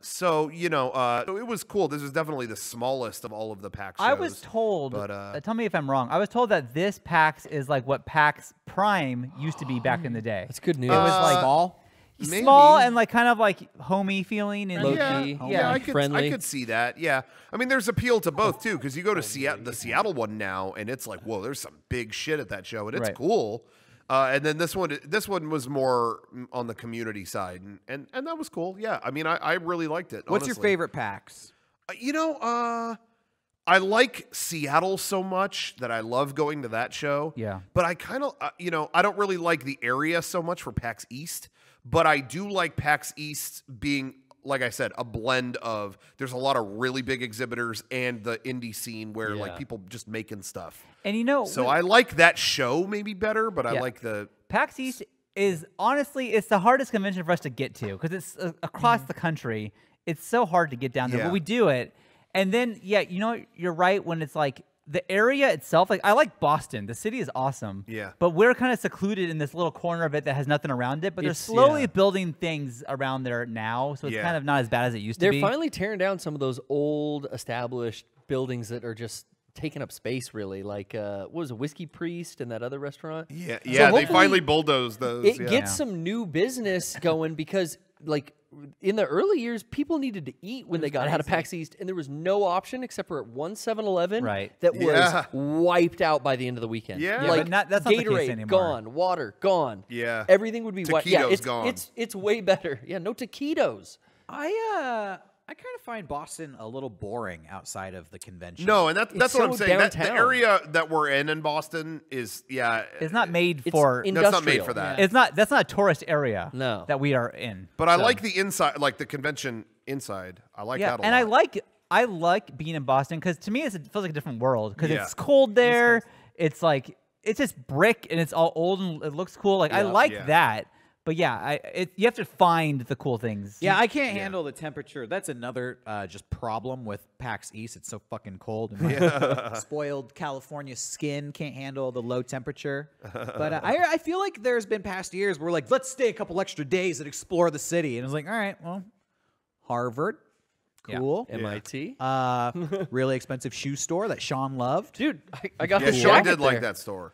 B: So you know, so it was cool. This was definitely the smallest of all of the PAX shows.
C: I was told,
B: but
C: tell me if I'm wrong. I was told that this PAX is like what PAX Prime used to be back in the day.
D: That's good news.
C: It was like
A: Small.
B: maybe.
C: small and like kind of like homey feeling and
D: Low-key.
B: Yeah, I
D: friendly.
B: could see that. Yeah, I mean, there's appeal to both too, because you go to the Seattle one now, and it's like, whoa, there's some big shit at that show, and it's
C: Right.
B: cool. And then this one was more on the community side, and that was cool. Yeah, I mean, I really liked it.
A: What's your
B: honestly.
A: favorite PAX?
B: You know, I like Seattle so much that I love going to that show.
C: Yeah.
B: But I kind of, you know, I don't really like the area so much for PAX East. But I do like PAX East being, like I said, a blend of, there's a lot of really big exhibitors and the indie scene where like people just making stuff.
C: And you know,
B: so I like that show maybe better, but I like the
C: PAX East is honestly, it's the hardest convention for us to get to because it's across the country. It's so hard to get down there, but we do it. And then, you know, you're right when it's like the area itself. Like I like Boston. The city is awesome. Yeah. But we're kind of secluded in this little corner of it that has nothing around it. But they're slowly building things around there now, so it's kind of not as bad as it used to be.
D: They're finally tearing down some of those old established buildings that are just taking up space, really. Like, what was it, Whiskey Priest and that other restaurant?
B: Yeah, so they finally bulldozed those.
D: It gets some new business going because, like, in the early years, people needed to eat when they got out of PAX East, and there was no option except for one 7-Eleven that was wiped out by the end of the weekend. Like,
C: but that's not
D: Gatorade,
C: the case anymore.
D: gone. Water, gone.
B: Yeah.
D: Everything would be wiped. Yeah,
B: gone.
D: It's way better. Yeah, no taquitos.
A: I kind of find Boston a little boring outside of the convention.
B: No, and that's what I'm saying. The area that we're in Boston is,
C: it's not made for
B: industrial. That's not made for that.
C: It's not. That's not a tourist area. that we are in.
B: But I like the inside, like the convention inside. I like that a lot.
C: And I like being in Boston because to me it feels like a different world because it's cold there. It's like it's just brick and it's all old and it looks cool. Like I like that. But yeah, you have to find the cool things.
A: Yeah, I can't handle the temperature. That's another just problem with PAX East. It's so fucking cold. And my spoiled California skin can't handle the low temperature. But I feel like there's been past years where we're like, let's stay a couple extra days and explore the city. And it's like, all right, well, Harvard. Cool.
D: MIT.
A: Really expensive shoe store that Sean loved.
D: Dude, I got the
B: Sean did like that store.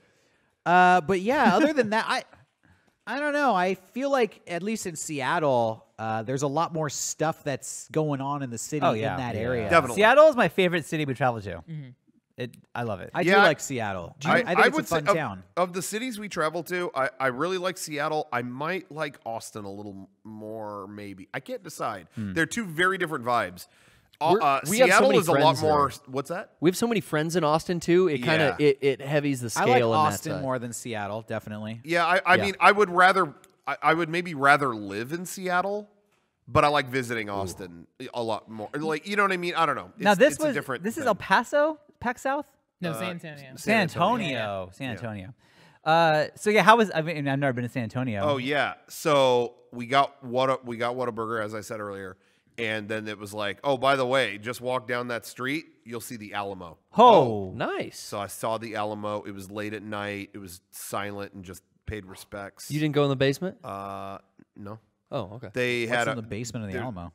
A: But yeah, other than that, I don't know. I feel like, at least in Seattle, there's a lot more stuff that's going on in the city in that area.
B: Definitely.
C: Seattle is my favorite city we travel to. I love it.
A: I do like Seattle. I think it's a fun town.
B: Of the cities we travel to, I really like Seattle. I might like Austin a little more, maybe. I can't decide. They're two very different vibes. Seattle is a lot more. What's that?
D: We have so many friends in Austin too. It kind of it heavies the scale.
A: I like
D: on
A: Austin
D: that side.
A: more than Seattle, definitely.
B: Yeah, I mean, I would rather. I would maybe rather live in Seattle, but I like visiting Austin a lot more. Like, you know what I mean? I don't know.
C: Now this was
B: different.
C: This is El Paso, PAX South.
E: No, San Antonio.
C: San Antonio. San Antonio. So yeah, how was? I mean, I've never been to San Antonio.
B: Oh yeah. So we got Whataburger, as I said earlier. And then it was like, oh, by the way, just walk down that street, you'll see the Alamo.
C: Oh,
D: nice.
B: So I saw the Alamo. It was late at night. It was silent and just paid respects.
D: You didn't go in the basement?
B: No.
D: Oh, okay.
B: They
A: What's in the basement of the Alamo?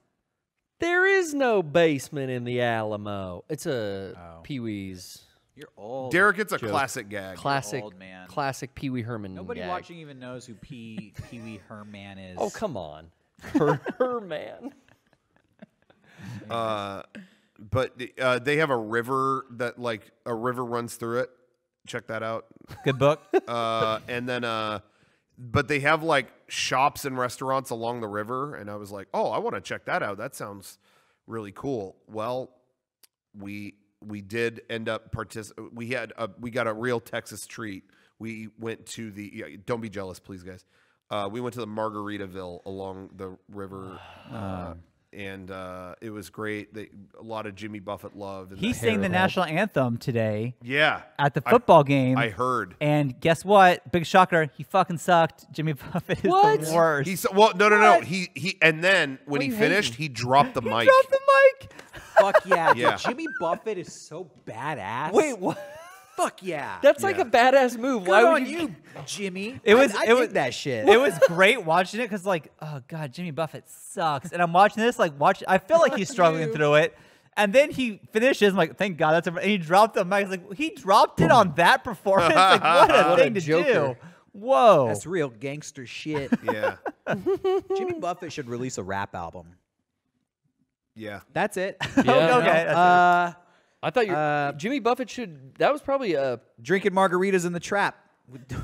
D: There is no basement in the Alamo. It's a Pee-wee's.
A: You're old.
B: Derrick, it's a classic gag.
D: Classic,
A: old, man.
D: Classic Pee Wee Herman.
A: Nobody
D: gag.
A: watching even knows who Pee Wee Herman is.
D: Oh, come on. Herman.
B: But they have a river that, like, a river runs through it. Check that out.
C: Good book.
B: And then, but they have like shops and restaurants along the river. And I was like, oh, I want to check that out. That sounds really cool. Well, we did end up we got a real Texas treat. We went to don't be jealous, please, guys. We went to the Margaritaville along the river. And it was great. A lot of Jimmy Buffett love.
C: He sang the national anthem today.
B: Yeah.
C: At the football game.
B: I heard.
C: And guess what? Big shocker. He fucking sucked. Jimmy Buffett is the worst.
B: No. He and then when he finished, he dropped the mic.
C: Dropped the mic.
A: Fuck yeah. Dude, Jimmy Buffett is so badass.
D: Wait, what?
A: Fuck yeah.
D: That's like a badass move.
A: Good
D: Why
A: on
D: would
A: you, Jimmy?
C: It was
A: that shit.
C: It was great watching it because, like, oh god, Jimmy Buffett sucks. And I'm watching this, like, I feel like he's struggling through it. And then he finishes. I'm like, thank God that's. And he dropped the mic. Like, he dropped it on that performance. Like, what a thing to do. Whoa,
A: that's real gangster shit.
B: Yeah.
A: Jimmy Buffett should release a rap album.
B: Yeah.
A: That's it.
D: Yeah.
C: Okay. That's it.
D: I thought Jimmy Buffett should. That was probably a
A: drinking margaritas in the trap.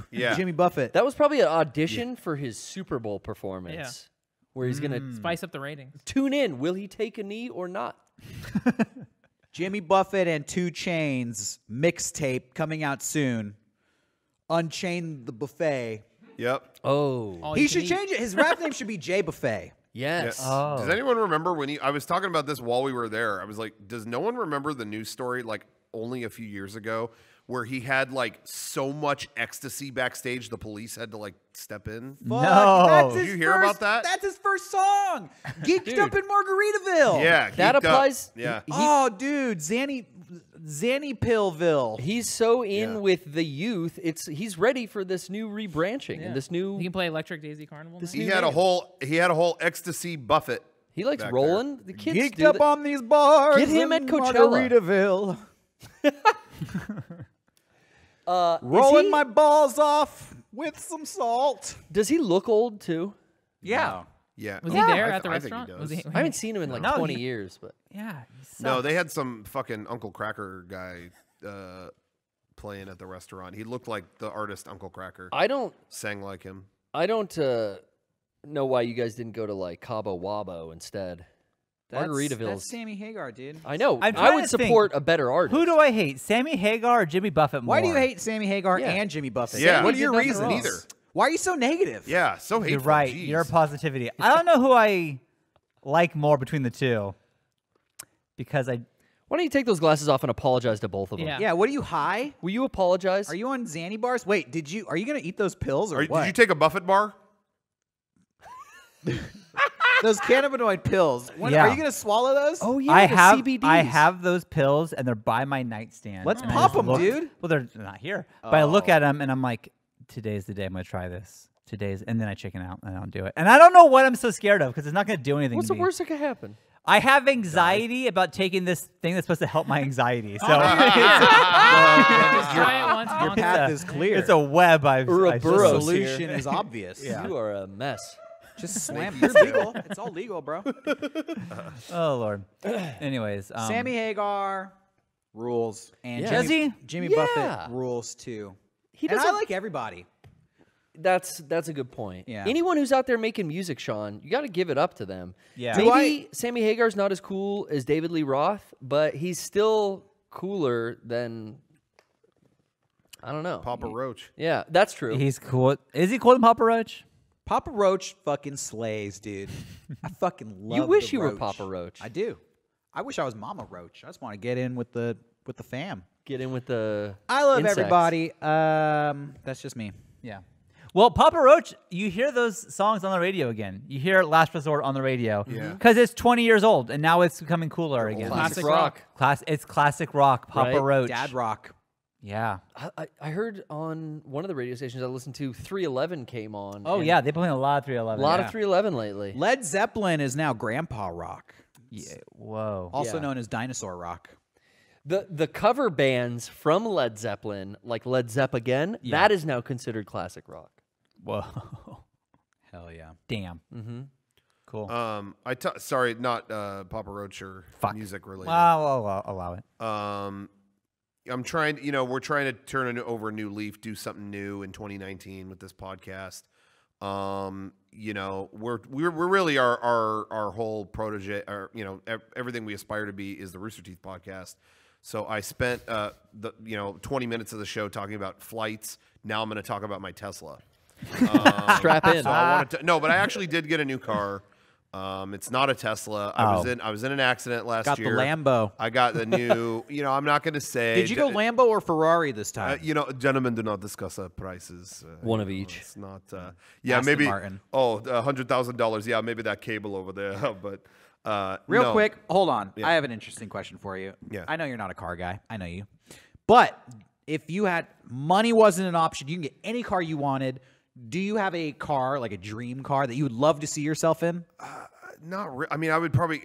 B: Yeah.
A: Jimmy Buffett.
D: That was probably an audition for his Super Bowl performance, where he's gonna
E: spice up the ratings.
D: Tune in. Will he take a knee or not?
A: Jimmy Buffett and 2 Chainz mixtape coming out soon. Unchain the Buffet.
B: Yep.
D: Oh.
A: He should change it. His rap name should be Jay Buffet.
D: Yes.
C: Oh.
B: Does anyone remember when I was talking about this while we were there? I was like, does no one remember the news story like only a few years ago where he had like so much ecstasy backstage the police had to like step in?
C: No.
A: That's
B: Did
A: his
B: you hear about that?
A: That's his first song. Geeked Up in Margaritaville.
B: Yeah.
D: That
B: geeked up.
D: applies.
B: Yeah.
A: Oh, dude, Zanny Pillville.
D: He's so in with the youth. He's ready for this new rebranching and this new.
E: He can play Electric Daisy Carnival. Now?
B: He had a whole ecstasy Buffett.
D: He likes
B: back
D: rolling. The kids
A: Geeked
D: do
A: up
D: that.
A: on these bars.
D: Get him
A: in
D: at Coachella.
A: Margaritaville.
D: Is
A: Rolling
D: he-
A: my balls off with some salt.
D: Does he look old too?
C: Yeah.
B: Yeah.
E: Was
B: Oh,
E: he there
B: I
E: at the
B: I think he
E: restaurant?
B: does.
E: Was he?
D: I haven't seen him in like
C: No,
D: 20
C: he-
D: years, but
C: Yeah.
B: No, they had some fucking Uncle Cracker guy playing at the restaurant. He looked like the artist Uncle Cracker.
D: I don't
B: Sang like him.
D: know why you guys didn't go to like Cabo Wabo instead. Margaritaville's.
A: That's Sammy Hagar, dude.
D: I know.
C: I'm
D: I
C: trying
D: would
C: to think,
D: support a better artist.
C: Who do I hate? Sammy Hagar or Jimmy Buffett more?
A: Why do you hate Sammy Hagar
D: Yeah.
A: and Jimmy Buffett?
B: Yeah.
A: What are
D: He
A: your
D: did nothing
A: reasons?
D: wrong.
B: Neither.
A: Why are you so negative?
B: Yeah, so hateful.
C: You're right.
B: Jeez.
C: Your positivity. I don't know who I like more between the two. Because
D: Why don't you take those glasses off and apologize to both of them?
E: Yeah.
A: Yeah, what are you high?
D: Will you apologize?
A: Are you on Xanny bars? Wait, are you going to eat those pills or what?
B: Did you take a Buffett bar?
A: those cannabinoid pills.
C: Yeah.
A: Are you going to swallow those?
D: Oh yeah,
C: I
D: the
C: have
D: CBDs.
C: I have those pills and they're by my nightstand.
A: Let's
C: and I
A: pop
C: just
A: 'em,
C: look-
A: dude.
C: Well, they're not here. But I look at them and I'm like, today's the day I'm going to try this. And then I chicken out and I don't do it. And I don't know what I'm so scared of because it's not going to do anything
D: What's
C: to
D: the
C: me.
D: worst that could happen?
C: I have anxiety about taking this thing that's supposed to help my anxiety. So
E: Just try it once.
A: Your path is clear.
C: it's a web I've
D: Or a
C: I
A: the
D: burrow.
C: just-
A: solution is obvious.
C: Yeah.
D: You are a mess.
A: Just slam. It's legal. It's all legal, bro.
C: Oh Lord. Anyways,
A: Sammy Hagar rules, and
D: Yeah.
C: Does he?
A: Jimmy
D: Yeah.
A: Buffett rules too.
D: He
A: And I
D: doesn't.
A: like everybody.
D: That's a good point.
A: Yeah.
D: Anyone who's out there making music, Sean, you got to give it up to them.
C: Yeah.
A: Do
D: Maybe Sammy Hagar's not as cool as David Lee Roth, but he's still cooler than I don't know.
B: Papa Roach.
D: Yeah, that's true.
C: he's cool. Is he cooler than Papa Roach?
A: Papa Roach fucking slays, dude. I fucking love.
D: You wish
A: the
D: you were
A: Roach.
D: Papa Roach.
A: I do. I wish I was Mama Roach. I just want to get in with the fam.
D: Get in with the
A: I love
D: insects.
A: everybody. That's just me.
C: Yeah. Well, Papa Roach, you hear those songs on the radio again. You hear Last Resort on the radio.
B: Yeah.
C: Because it's 20 years old and now it's becoming cooler again.
D: Classic rock.
C: It's classic rock. Papa
D: Right.
C: Roach.
A: Dad rock.
C: Yeah.
D: I heard on one of the radio stations I listened to, 311 came on.
C: Oh
D: and
C: yeah, they've been playing a lot of
D: a
C: 311.
D: lot
C: yeah.
D: of 311 lately.
A: Led Zeppelin is now Grandpa Rock,
C: Yeah. Whoa.
A: also
D: Yeah.
A: known as Dinosaur Rock.
D: The cover bands from Led Zeppelin, like Led Zepp again,
C: Yeah.
D: that is now considered classic rock.
C: Whoa.
A: Hell yeah.
C: Damn.
D: Mm-hmm.
C: Cool.
B: Sorry, not Papa Roach or
C: Fuck.
B: music related.
C: Well, I'll allow it.
B: I'm trying, we're trying to turn over a new leaf, do something new in 2019 with this podcast. We're really our whole protege, or everything we aspire to be is the Rooster Teeth podcast. So I spent 20 minutes of the show talking about flights. Now I'm going to talk about my Tesla.
D: Strap in.
B: So I wanted to, no, but I actually did get a new car. It's not a Tesla. I was in an accident last
A: Got
B: year.
A: the Lambo.
B: I got the new. I'm not going to say.
A: Did you go Lambo or Ferrari this time?
B: Gentlemen do not discuss prices.
D: One of each.
B: It's not.
A: Aston
B: maybe.
A: Martin.
B: Oh, $100,000. Yeah, maybe that cable over there. But
A: Real
B: no.
A: quick, hold on.
B: Yeah.
A: I have an interesting question for you.
B: Yeah.
A: I know you're not a car guy. I know you. But if you had money wasn't an option, you can get any car you wanted. Do you have a car, like a dream car, that you would love to see yourself in?
B: Not. I mean, I would probably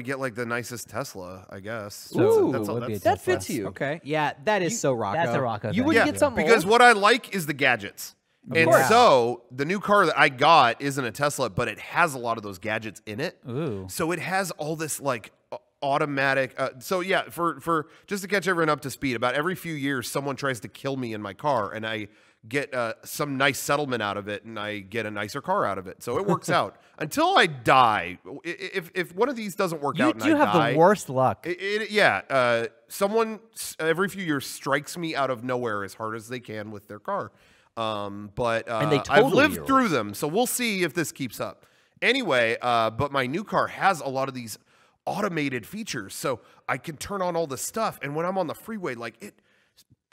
B: get like the nicest Tesla. I guess.
D: Ooh,
C: would be a
D: that
C: Tesla.
D: fits you.
A: Okay. Yeah, that is so Rocco.
C: That's a Rocco.
D: You
C: thing.
D: wouldn't
B: Yeah,
D: get something
B: because
D: old?
B: what I like is the gadgets. And
C: course.
B: so the new car that I got isn't a Tesla, but it has a lot of those gadgets in it.
C: Ooh.
B: So it has all this like automatic. So yeah, for just to catch everyone up to speed, about every few years, someone tries to kill me in my car, and I get some nice settlement out of it, and I get a nicer car out of it. So it works out until I die. If one of these doesn't work
C: You
B: out, and
C: do
B: I
C: have
B: die,
C: the worst luck.
B: someone every few years strikes me out of nowhere as hard as they can with their car. But
D: and they
B: I've
D: totally
B: lived through them, so we'll see if this keeps up. Anyway, but my new car has a lot of these automated features, so I can turn on all this stuff, and when I'm on the freeway, like it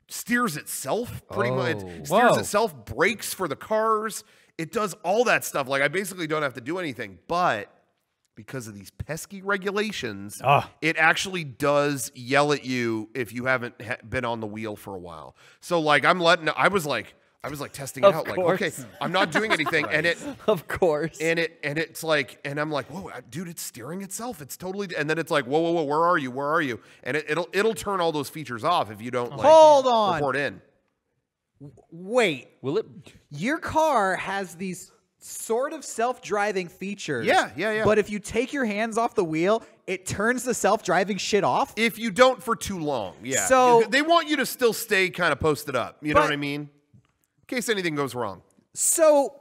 B: steers itself pretty much. It steers itself, brakes for the cars. It does all that stuff. Like I basically don't have to do anything, but because of these pesky regulations, it actually does yell at you if you haven't been on the wheel for a while. So like I was like testing it out. Like, okay, I'm not doing anything. And it,
D: of course.
B: And it's like, and I'm like, whoa, dude, it's steering itself. It's totally, and then it's like, whoa, where are you? Where are you? And it'll turn all those features off if you don't like
A: Hold on.
B: report in.
A: Wait.
D: Will it?
A: Your car has these sort of self-driving features.
B: Yeah.
A: But if you take your hands off the wheel, it turns the self-driving shit off?
B: If you don't for too long, yeah.
A: So
B: they want you to still stay kind of posted up. You know what I mean? In case anything goes wrong.
A: So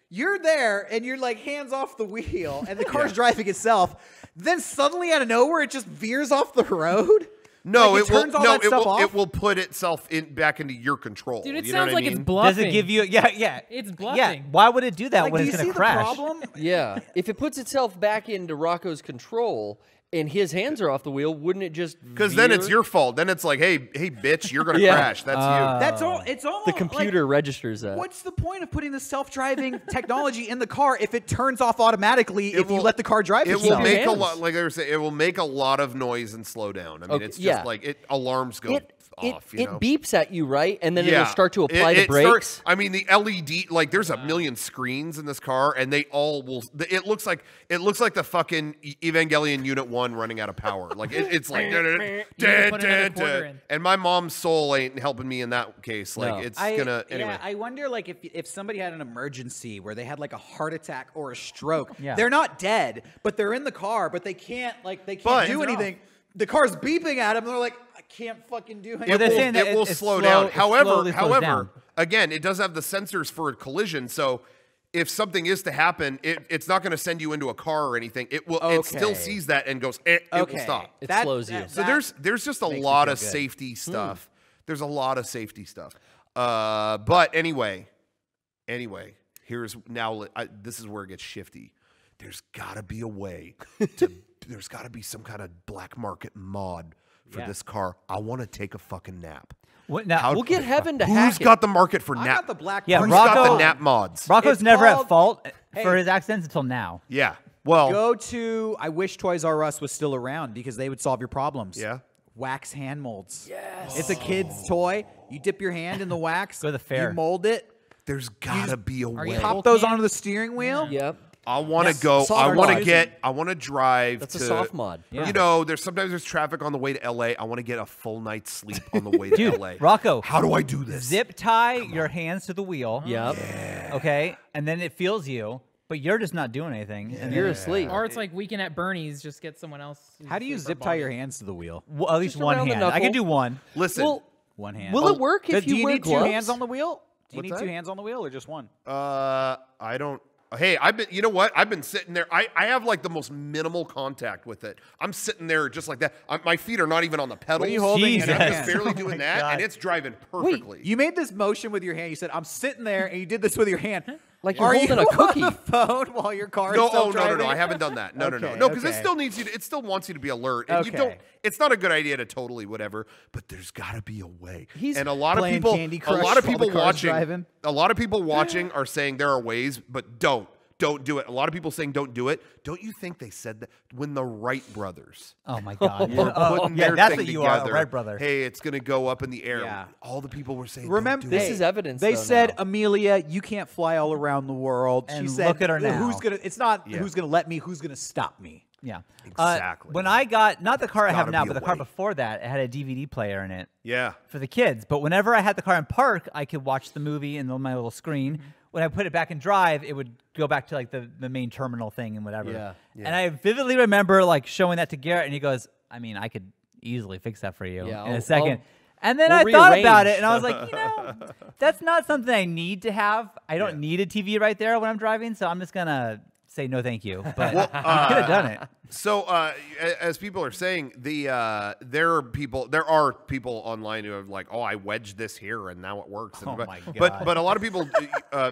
A: you're there and you're like hands off the wheel and the car's driving itself. Then suddenly out of nowhere, it just veers off the road?
B: No,
A: like
B: it will put itself back into your control.
E: Dude, it
B: you
E: sounds
B: know
E: like
B: what I
E: it's
B: mean?
E: bluffing.
C: Does it give you? Yeah.
E: It's bluffing.
C: Yeah. Why would it do that
A: Like,
C: when
A: do
C: it's
A: you
C: going
A: see
C: to crash?
A: the problem?
D: Yeah. If it puts itself back into Rocco's control and his hands are off the wheel, wouldn't it just
B: Because then it's your fault. Then it's like, hey, bitch, you're gonna crash. That's you.
A: That's all. It's all.
D: the computer registers that.
A: What's the point of putting the self-driving technology in the car if it turns off automatically if you let the car drive
B: It
A: itself?
B: will make a lot, like I was saying, it will make a lot of noise and slow down. I mean, it's just like alarms go off.
D: It beeps at you, right? And then it'll start to apply the brakes.
B: I mean, the LED, like there's a million screens in this car, and they all will. It looks like the fucking Evangelion Unit 1 running out of power. Like it's like, and my mom's soul ain't helping me in that case. Like it's gonna anyway.
A: Yeah, I wonder, like, if somebody had an emergency where they had like a heart attack or a stroke, they're not dead, but they're in the car, but they can't do anything. The car's beeping at them, and they're like, I can't fucking do anything.
B: It will slow down. However, again, it does have the sensors for a collision, so if something is to happen, it's not going to send you into a car or anything. It will. It still sees that and goes. It will stop.
D: It slows you.
B: So there's just a lot of safety stuff. There's a lot of safety stuff. But anyway, here's now. This is where it gets shifty. There's got to be a way to. There's got to be some kind of black market mod for this car. I want to take a fucking nap.
C: What, now,
D: we'll get Heaven to hack
B: Who's got the market for
A: I
B: nap?
A: got the black
C: Yeah,
A: market.
B: Who's got the nap mods?
C: Rocco's
A: It's
C: never
A: called-
C: at fault
A: Hey.
C: for his accidents until now.
B: Yeah. Well,
A: Go to, I wish Toys R Us was still around because they would solve your problems.
B: Yeah.
A: Wax hand molds. Yes. It's a kid's toy. You dip your hand in the wax.
C: Go to the fair.
A: You mold it.
B: there's got to be a way.
A: Pop those onto the steering wheel.
D: Yep.
B: I want to
A: Yes.
B: go.
A: Soft
B: I want to
A: mod.
B: get. I want to drive.
D: That's
B: to,
D: a soft mod.
C: Yeah.
B: You know, sometimes there's traffic on the way to LA. I want to get a full night's sleep on the way to
C: Dude,
B: LA.
C: Rocco.
B: How do I do this?
C: Zip tie your hands to the wheel.
D: Yep.
C: Okay, and then it feels you, but you're just not doing anything. And
D: You're asleep.
E: Or it's like Weekend at Bernie's, just get someone else.
A: How do you zip tie your hands to the wheel?
C: at least
D: Just
C: one
D: around the
C: hand. I
D: knuckle.
C: can do one.
B: Listen.
D: Well,
A: One hand.
D: will it work if
A: Do you
D: wear
A: need
D: gloves?
A: 2 hands on the wheel? Do you
B: What's
A: need
B: that?
A: 2 hands on the wheel or just one?
B: I don't. Hey, I've been. You know what? I've been sitting there. I have like the most minimal contact with it. I'm sitting there just like that. My feet are not even on the pedals.
A: What are you holding?
B: And I'm
C: Jesus.
B: just barely
C: Oh
B: doing
C: my
B: that,
C: God.
B: and it's driving perfectly.
A: You made this motion with your hand. You said, I'm sitting there, and you did this with your hand.
D: Like you're
A: Are
D: holding
A: you
D: a cookie.
A: on the phone while your car
B: No,
A: is still
B: no,
A: driving?
B: I haven't done that. No,
A: Okay,
B: because it
A: okay.
B: still needs you. It still wants you to be alert, and you
A: Okay.
B: don't. It's not a good idea to totally whatever, but there's got to be a way.
D: He's
B: and a lot of
A: playing
B: people,
A: Candy
B: a
A: Crush
B: lot of
A: while the
B: people
A: car's
B: watching,
A: driving.
B: a lot of people watching are saying there are ways, but don't do it. A lot of people saying don't do it. Don't you think they said that when the Wright brothers
C: Oh my God.
B: were putting their
C: that's
B: thing
C: what you
B: together?
C: are, a Wright brother.
B: Hey, it's gonna go up in the air.
A: Yeah.
B: All the people were saying,
A: Remember,
B: don't do
D: This
B: it.
D: is evidence,
A: They
D: though,
A: said,
D: now.
A: Amelia, you can't fly all around the world.
C: And
A: she said,
C: look at her now.
A: Who's gonna? It's not
B: Yeah.
A: who's gonna let me. Who's gonna stop me?
C: Yeah.
B: Exactly.
C: When I got, not the car I have
B: gotta
C: now,
B: be
C: but
B: a
C: the car
B: way.
C: before that, it had a DVD player in it
B: Yeah.
C: for the kids. But whenever I had the car in park, I could watch the movie in my little screen. When I put it back in drive, it would go back to like the main terminal thing and whatever.
D: Yeah.
C: And I vividly remember like showing that to Garrett, and he goes, I mean, I could easily fix that for you
D: Yeah,
C: in a
D: I'll-
C: second. And then
D: we'll
C: I thought
D: rearrange.
C: about it, and I was like, you know, that's not something I need to have. I don't need a TV right there when I'm driving, so I'm just gonna say no thank you, but you could have done it.
B: So as people are saying, there are people online who have like, oh, I wedged this here and now it works. And,
A: my God.
B: but a lot of people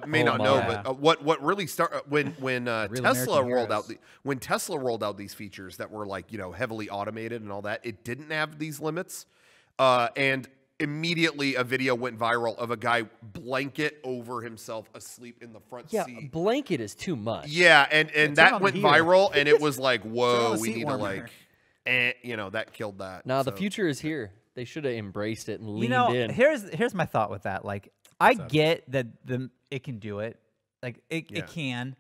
B: may not know. But what really started when Tesla rolled out these features that were like heavily automated and all that, it didn't have these limits, and immediately a video went viral of a guy blanket over himself asleep in the front seat.
D: Yeah, blanket is too much.
B: Yeah, and that went viral, and it was like, whoa, we need to like, that killed that.
D: Now the future is here. They should have embraced it and leaned in.
C: Here's my thought with that. Like, I get that it can do it, like it can,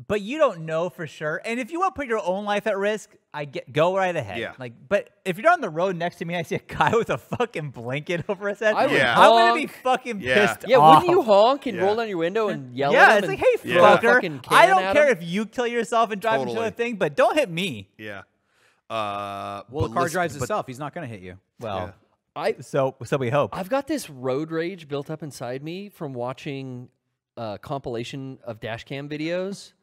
C: but you don't know for sure. And if you want to put your own life at risk, go right ahead.
B: Yeah.
C: Like, but if you're on the road next to me, I see a guy with a fucking blanket over his head.
D: I would
C: I'm gonna be fucking pissed
D: Yeah,
C: off.
D: wouldn't you honk and roll down your window and yell at
C: Yeah,
D: him?
C: it's like, hey, fucker, I don't care if you kill yourself and drive into
B: Totally.
C: a thing, but don't hit me.
B: Yeah.
A: Well, the car drives itself. He's not going to hit you.
C: Well, so we hope.
D: I've got this road rage built up inside me from watching a compilation of dash cam videos.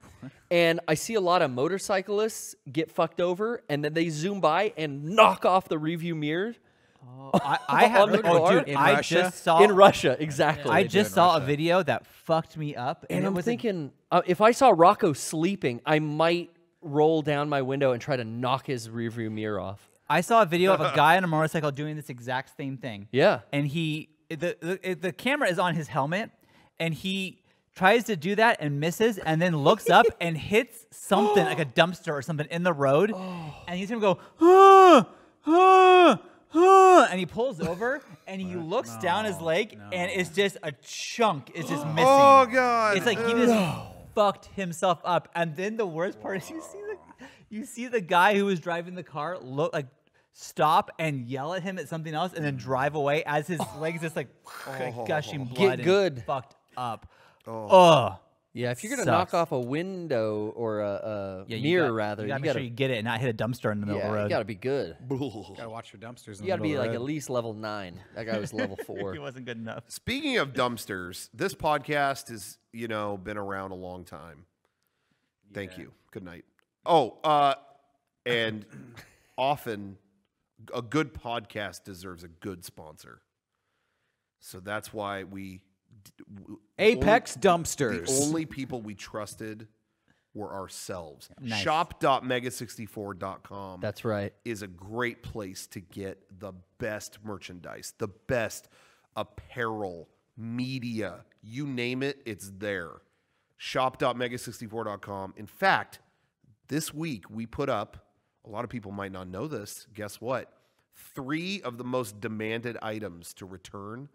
D: And I see a lot of motorcyclists get fucked over, and then they zoom by and knock off the rearview mirror.
C: I have
D: the car?
C: dude,
A: In
C: I
A: Russia?
C: just saw
D: In Russia, exactly.
C: I just saw a video that fucked me up,
D: and
C: it
D: I'm
C: was
D: thinking, if I saw Rocco sleeping, I might roll down my window and try to knock his rearview mirror off.
C: I saw a video of a guy on a motorcycle doing this exact same thing.
D: Yeah.
C: And the camera is on his helmet, and he tries to do that and misses, and then looks up and hits something like a dumpster or something in the road, and he's gonna go, and he pulls over and he looks down his leg, and it's just a chunk is just missing.
B: Oh God!
C: It's like he just fucked himself up. And then the worst part is you see the guy who was driving the car stop and yell at him at something else, and then drive away as his legs just like gushing blood.
D: Get good.
C: And fucked up.
D: Yeah, if you're gonna knock off a window or a mirror, rather,
C: you gotta make sure you get it and not hit a dumpster in the middle of the road.
D: You gotta be good.
A: Gotta watch your dumpsters.
D: You gotta be like at least level 9. That guy was level 4.
C: He wasn't good enough.
B: Speaking of dumpsters, this podcast has been around a long time. Thank you. Good night. And often a good podcast deserves a good sponsor. So that's why
A: Apex Dumpsters.
B: The only people we trusted were ourselves.
C: Nice.
B: Shop.mega64.com.
D: That's right.
B: Is a great place to get the best merchandise, the best apparel, media, you name it, it's there. Shop.mega64.com. In fact, this week we put up, a lot of people might not know this, guess what? 3 of the most demanded items to return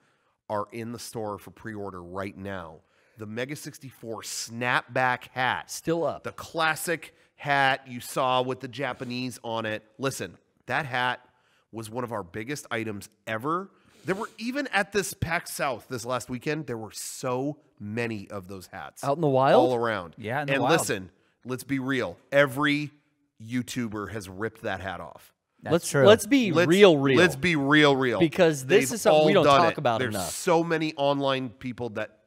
B: are in the store for pre-order right now. The Mega64 snapback hat.
D: Still up.
B: The classic hat you saw with the Japanese on it. Listen, that hat was one of our biggest items ever. There were, even at this PAX South this last weekend, there were so many of those hats.
D: Out in the wild?
B: All around.
C: Yeah, in the
B: wild.
C: wild.
B: And listen, let's be real. Every YouTuber has ripped that hat off.
D: Let's be real.
B: Let's be real.
D: Because this is something we don't talk about
B: There's
D: enough.
B: so many online people that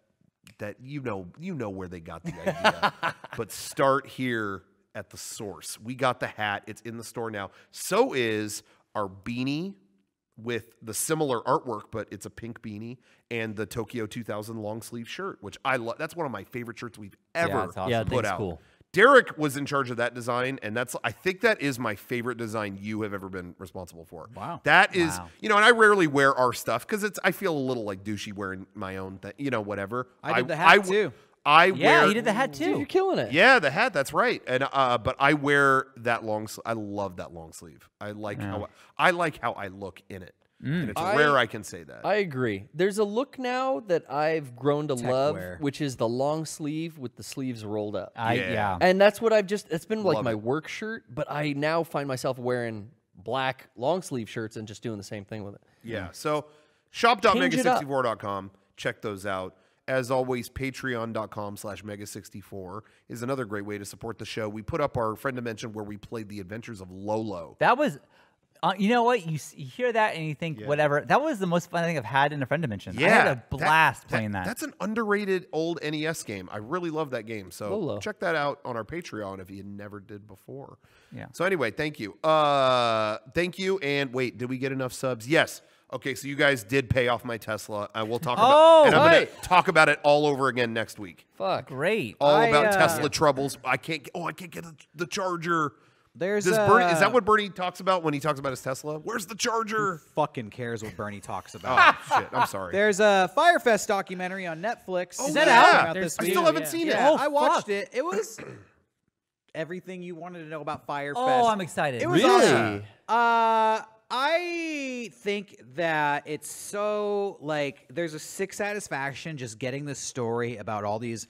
B: you know where they got the idea. But start here at the source. We got the hat. It's in the store now. So is our beanie with the similar artwork, but it's a pink beanie, and the Tokyo 2000 long sleeve shirt, which I love. That's one of my favorite shirts we've ever put out.
D: Cool.
B: Derrick was in charge of that design, and I think that is my favorite design you have ever been responsible for.
A: Wow.
B: That is, and I rarely wear our stuff because I feel a little like douchey wearing my own thing, whatever.
A: I did the hat too.
C: He did the hat too.
D: Dude, you're killing it.
B: Yeah, the hat, that's right. And but I wear that long I love that long sleeve. I like how I look in it. And it's rare I can say that.
D: I agree. There's a look now that I've grown to love,
A: wear.
D: which is the long sleeve with the sleeves rolled up.
C: Yeah.
D: And that's what it's been like
B: Love
D: my
B: it.
D: work shirt, but I now find myself wearing black long sleeve shirts and just doing the same thing with it.
B: Yeah. So shop.mega64.com. Check those out. As always, patreon.com/mega64 is another great way to support the show. We put up our friend dimension where we played the adventures of Lolo.
C: That was You know what? You hear that and you think, whatever. That was the most fun thing I've had in a friend dimension.
B: Yeah,
C: I had a blast playing that.
B: That's an underrated old NES game. I really love that game. So check that out on our Patreon if you never did before.
C: Yeah.
B: So anyway, thank you. Thank you. And wait, did we get enough subs? Yes. Okay, so you guys did pay off my Tesla. I will talk about and I'm going to talk about it all over again next week.
D: Fuck.
C: Great.
B: All about Tesla troubles. I can't get the charger.
A: There's
B: is that what Bernie talks about when he talks about his Tesla? Where's the charger?
A: Who fucking cares what Bernie talks about?
B: Oh, shit. I'm sorry.
A: There's a Fyre Fest documentary on Netflix.
B: Oh,
A: is that
B: out?
A: This
B: I
A: week?
B: still haven't seen it.
A: Yeah, I watched it. It was everything you wanted to know about Fyre Fest.
C: Oh, I'm excited.
A: It was
D: really?
A: awesome. I think that it's so, like, there's a sick satisfaction just getting this story about all these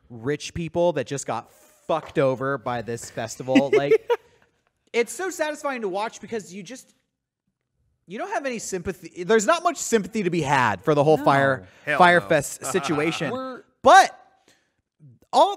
A: rich people that just got fucked over by this festival. Like, it's so satisfying to watch because you don't have any sympathy. There's not much sympathy to be had for the whole Fyre Fest situation. But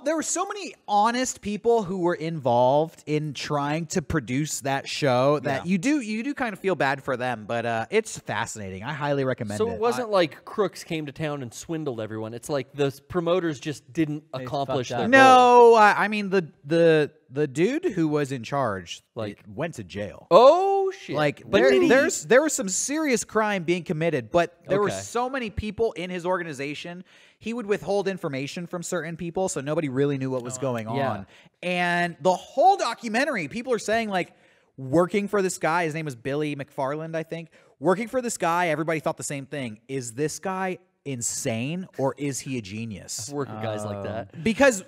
A: there were so many honest people who were involved in trying to produce that show that you do kind of feel bad for them, but it's fascinating. I highly recommend it.
D: So it wasn't like crooks came to town and swindled everyone. It's like the promoters just didn't accomplish their goal.
A: No, I mean the dude who was in charge went to jail.
D: Oh shit!
A: Like there was some serious crime being committed, but there were so many people in his organization. He would withhold information from certain people, so nobody really knew what was going on. And the whole documentary, people are saying, like, working for this guy, his name was Billy McFarland, I think. Working for this guy, everybody thought the same thing. Is this guy insane or is he a genius?
D: Work with guys like that.
A: Because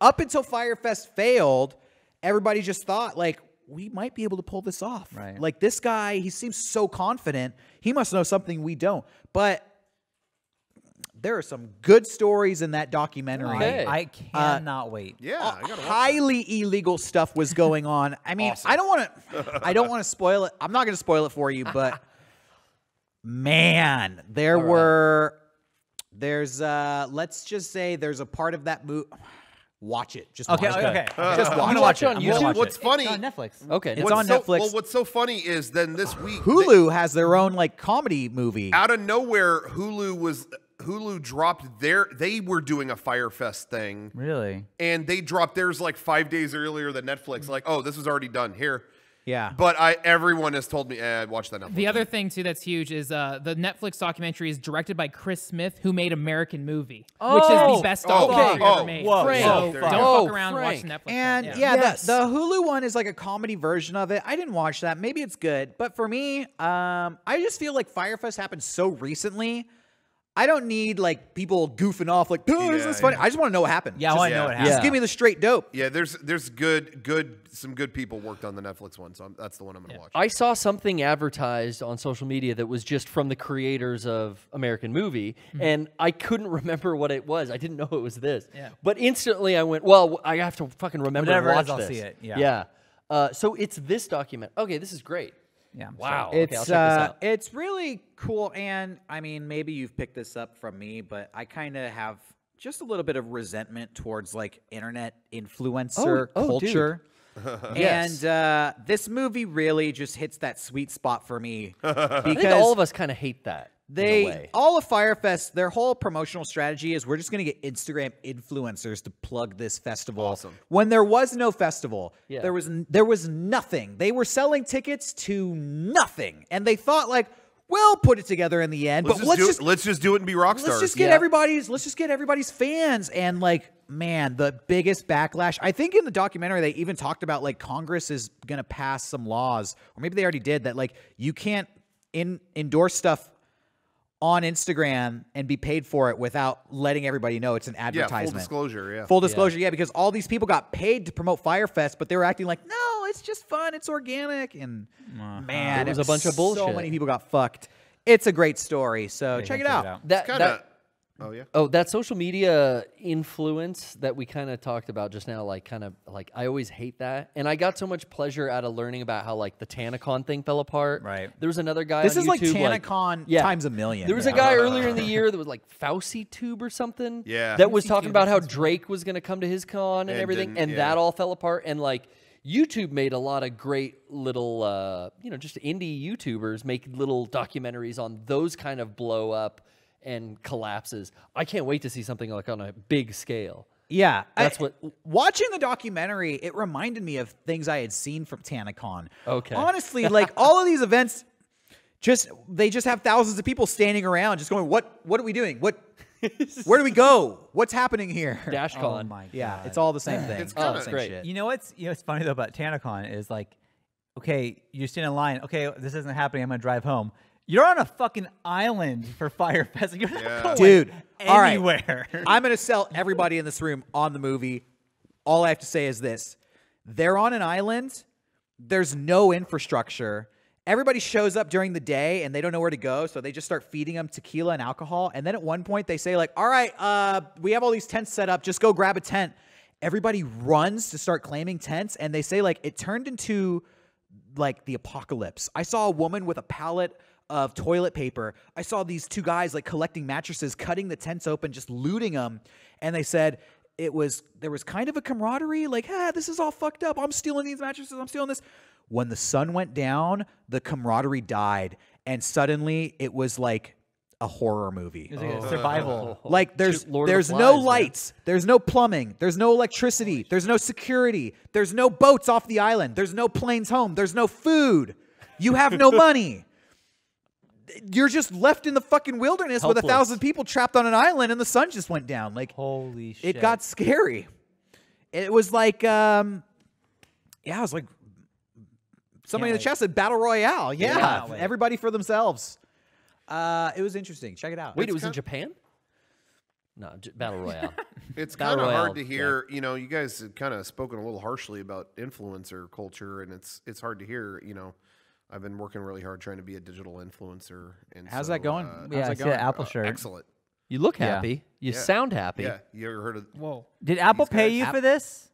A: up until Fyre Fest failed, everybody just thought, like, we might be able to pull this off.
C: Right.
A: Like, this guy, he seems so confident. He must know something we don't. But there are some good stories in that documentary.
D: Okay.
C: I cannot wait.
B: Yeah, I gotta watch
A: highly illegal stuff was going on. I mean, I don't want to spoil it. I'm not going to spoil it for you, but man, let's just say there's a part of that movie. Watch it. Just watch it.
C: Okay.
A: Just watch
D: I'm gonna
A: it.
D: watch it on YouTube.
B: What's funny?
C: It's on Netflix.
D: Okay.
A: It's on Netflix.
B: Well, what's so funny is then this week
A: Hulu has their own like comedy movie.
B: Out of nowhere, Hulu dropped they were doing a Fyre Fest thing.
C: Really?
B: And they dropped theirs like 5 days earlier than Netflix. Like, oh, this was already done here.
A: Yeah.
B: But everyone has told me, watch that Netflix.
E: The other thing, too, that's huge is the Netflix documentary is directed by Chris Smith, who made American Movie, which is the best documentary ever made. So don't fuck around watch the Netflix
A: and
E: one.
A: the Hulu one is like a comedy version of it. I didn't watch that. Maybe it's good. But for me, I just feel like Fyre Fest happened so recently. I don't need like people goofing off like, oh, this is funny. I just want to know what happened.
C: Yeah, I want to know what happened.
A: Just give me the straight dope.
B: Yeah, there's some good people worked on the Netflix one, so that's the one I'm gonna watch.
D: I saw something advertised on social media that was just from the creators of American Movie, and I couldn't remember what it was. I didn't know it was this.
E: Yeah.
D: But instantly I went, well, I have to fucking remember
C: Whatever
D: to
C: it
D: watch
C: is, I'll
D: this.
C: see it. Yeah.
D: So it's this document. Okay, this is great.
C: Yeah.
D: Wow.
A: It's
D: okay, I'll check this out.
A: It's really cool, and I mean, maybe you've picked this up from me, but I kind of have just a little bit of resentment towards like internet influencer culture.
D: Yes.
A: And this movie really just hits that sweet spot for me because
D: I think all of us kind of hate that.
A: All of Fyre Fest, their whole promotional strategy is we're just going to get Instagram influencers to plug this festival.
B: Awesome.
A: When there was no festival, there was nothing. They were selling tickets to nothing, and they thought like, we'll put it together in the end.
B: Let's just do it and be rock stars.
A: Let's just get everybody's fans. And like, man, the biggest backlash. I think in the documentary they even talked about like Congress is going to pass some laws, or maybe they already did, that like you can't endorse stuff on Instagram and be paid for it without letting everybody know it's an advertisement.
B: Full disclosure,
A: Full disclosure, because all these people got paid to promote Fyre Fest, but they were acting like, no, it's just fun, it's organic, and man,
D: it was a bunch of bullshit.
A: So many people got fucked. It's a great story, so check it out.
D: That social media influence that we kind of talked about just now, like I always hate that, and I got so much pleasure out of learning about how like the TanaCon thing fell apart.
C: Right.
A: Uh,
D: There was another guy.
A: This
D: on
A: is like
D: YouTube,
A: TanaCon times a million.
D: There was a guy earlier in the year that was like FauciTube or something.
B: Yeah.
D: That was talking about how Drake was going to come to his con and everything, and that all fell apart. And like YouTube made a lot of great little, just indie YouTubers make little documentaries on those kind of blow up and collapses. I can't wait to see something like on a big scale.
A: Yeah,
D: that's what.
A: Watching the documentary, it reminded me of things I had seen from TanaCon.
D: Okay,
A: honestly, like all of these events, they just have thousands of people standing around, just going, "What are we doing? Where do we go? What's happening here?"
D: DashCon.
C: Oh my God.
A: Yeah, it's all the same thing.
B: It's kind
A: the
B: of
A: same
D: great.
A: shit.
C: You know what's funny though about TanaCon is like, okay, you're standing in line. Okay, this isn't happening. I'm gonna drive home. You're on a fucking island for Fyre Fest. You're not going
A: Dude,
C: anywhere.
A: All right. I'm going to sell everybody in this room on the movie. All I have to say is this. They're on an island. There's no infrastructure. Everybody shows up during the day, and they don't know where to go, so they just start feeding them tequila and alcohol. And then at one point, they say, like, all right, we have all these tents set up. Just go grab a tent. Everybody runs to start claiming tents, and they say, like, it turned into, like, the apocalypse. I saw a woman with a pallet of toilet paper. I saw these two guys like collecting mattresses, cutting the tents open, just looting them. And they said there was kind of a camaraderie, like, this is all fucked up. I'm stealing these mattresses. I'm stealing this. When the sun went down, the camaraderie died. And suddenly it was like a horror movie.
C: It was like a survival.
A: Like there's no lights, there's no plumbing, there's no electricity, there's no security, there's no boats off the island, there's no planes home, there's no food. You have no money. You're just left in the fucking wilderness with 1,000 people trapped on an island, and the sun just went down. Like,
C: holy shit!
A: It got scary. It was like, it was like somebody in the chat said battle royale. Yeah, everybody for themselves. It was interesting. Check it out.
D: Wait, it was in Japan? No, battle royale.
B: It's kind of hard to hear. You know, you guys have kind of spoken a little harshly about influencer culture, and it's hard to hear. You know. I've been working really hard trying to be a digital influencer. And
A: how's that going?
C: I see the Apple shirt.
B: Excellent.
D: You look happy. You sound happy.
B: Yeah. You ever heard of?
E: Whoa.
C: Did Apple pay you for this?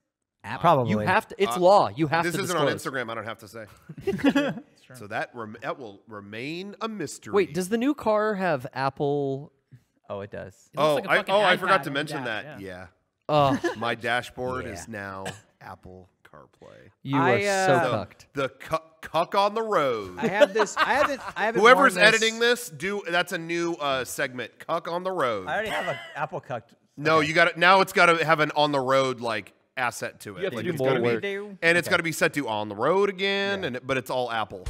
C: Probably.
D: You have to. It's law. You have to.
B: This isn't
D: disclose.
B: on Instagram. I don't have to say. So that will remain a mystery.
D: Wait, does the new car have Apple?
C: Oh, it does.
B: I forgot to mention that. Yeah. My dashboard is now Apple CarPlay.
D: You are so cucked.
B: The cuck on the road.
A: I have this. I haven't.
B: Whoever's editing this, that's a new segment. Cuck on the road.
C: I already have an Apple cucked.
B: No, you got it. Now it's got to have an on the road like asset to it.
D: You have
B: like
D: to do more work.
B: And it's got to be set to on the road again. But it's all Apple.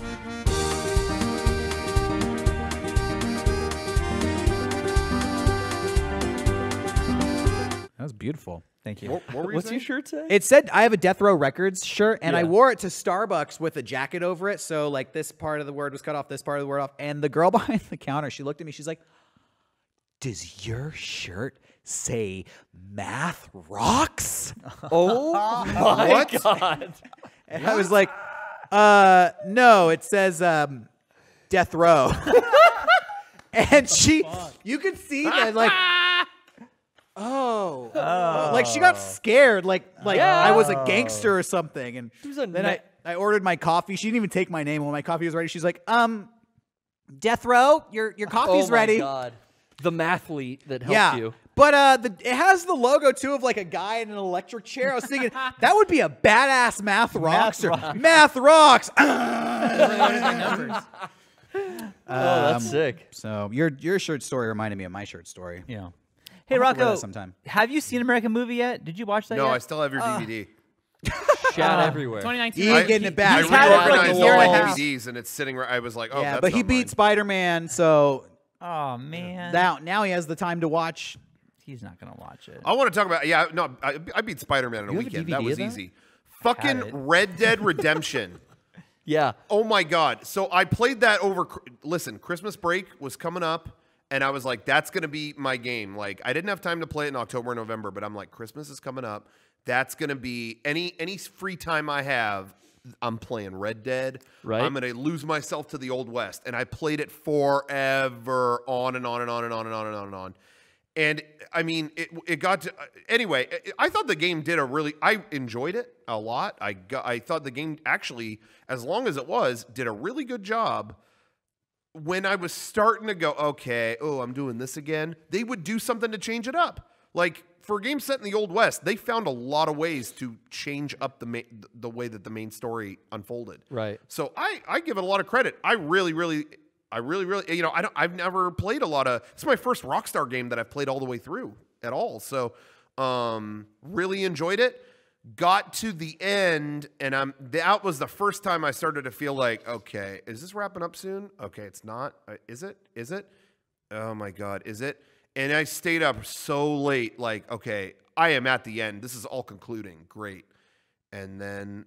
A: That was beautiful.
C: Thank you.
D: What's your shirt say?
A: It said I have a Death Row Records shirt, and I wore it to Starbucks with a jacket over it. So like this part of the word was cut off, this part of the word off. And the girl behind the counter, she looked at me. She's like, "Does your shirt say math rocks?"
D: Oh my God.
A: And I was like, no, it says Death Row. And you could see that like, like she got scared, like I was a gangster or something. And then I ordered my coffee. She didn't even take my name. When my coffee was ready, she's like, Death Row, your coffee's ready.
D: Oh my God. The mathlete that helped you.
A: But it has the logo too of like a guy in an electric chair. I was thinking that would be a badass math rocks. Math rocks.
D: That's sick.
A: So your shirt story reminded me of my shirt story.
C: Yeah. Hey,
A: I'll have to wear
C: Rocco,
A: that sometime.
C: have you seen American Movie yet? Did you watch that yet?
B: No, I still have your DVD.
D: Shat everywhere.
E: 2019.
A: He ain't getting it back.
B: I
A: He's had it for like a
B: reorganized
A: year
B: all
A: and a
B: my
A: half.
B: DVDs, and it's sitting right. I was like, oh,
A: Yeah,
B: that's
A: but he
B: not
A: beat
B: mine.
A: Spider-Man, so
C: Oh, man.
A: now he has the time to watch.
C: He's not going to watch it.
B: I want to talk about. Yeah, no, I beat Spider-Man in a
D: You have a
B: weekend.
D: DVD
B: That was
D: of that?
B: easy. Fucking Red Dead Redemption.
D: Yeah.
B: Oh my God. So I played that over. Listen, Christmas break was coming up, and I was like, that's gonna be my game. Like, I didn't have time to play it in October and November, but I'm like, Christmas is coming up. That's gonna be any free time I have. I'm playing Red Dead.
D: Right.
B: I'm gonna lose myself to the Old West, and I played it forever, on and on and on and on and on and on and on. And I mean, it got to anyway. I thought the game did I enjoyed it a lot. I thought the game actually, as long as it was, did a really good job. When I was starting to go, okay, I'm doing this again, they would do something to change it up. Like for a game set in the Old West, they found a lot of ways to change up the way that the main story unfolded.
D: Right.
B: So I give it a lot of credit. I really, you know, I've never played a lot of. It's my first Rockstar game that I've played all the way through at all. So really enjoyed it. Got to the end, and that was the first time I started to feel like, okay, is this wrapping up soon? Okay, it's not. Is it? Is it? Oh my God, is it? And I stayed up so late, like, okay, I am at the end. This is all concluding. Great. And then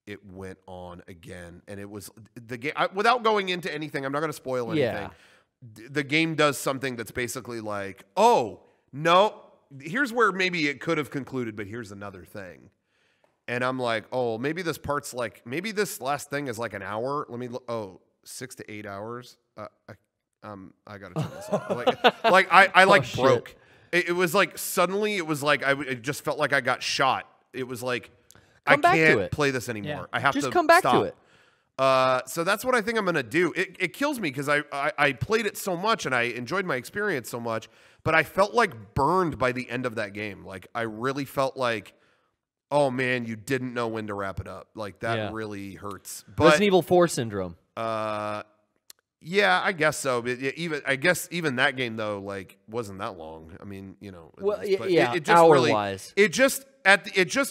B: it went on again, and it was the game. Without going into anything, I'm not going to spoil anything. Yeah. The game does something that's basically like, oh no. Here's where maybe it could have concluded, but here's another thing. And I'm like, oh, maybe this part's like, maybe this last thing is like an hour. Let me look. Oh, 6 to 8 hours. I gotta turn this off. Like I like broke. It was like suddenly it was like it just felt like I got shot. It was like I can't play this anymore. Yeah. I have to
D: come back
B: stop.
D: to it.
B: So that's what I think I'm gonna do. It kills me because I played it so much and I enjoyed my experience so much, but I felt like burned by the end of that game. Like I really felt like, oh man, you didn't know when to wrap it up. Like that really hurts. But
D: Resident Evil 4 syndrome.
B: Yeah, I guess so. But I guess even that game though, like, wasn't that long. I mean, you know.
D: Well,
B: but
D: yeah,
B: it just
D: hour-wise.
B: It just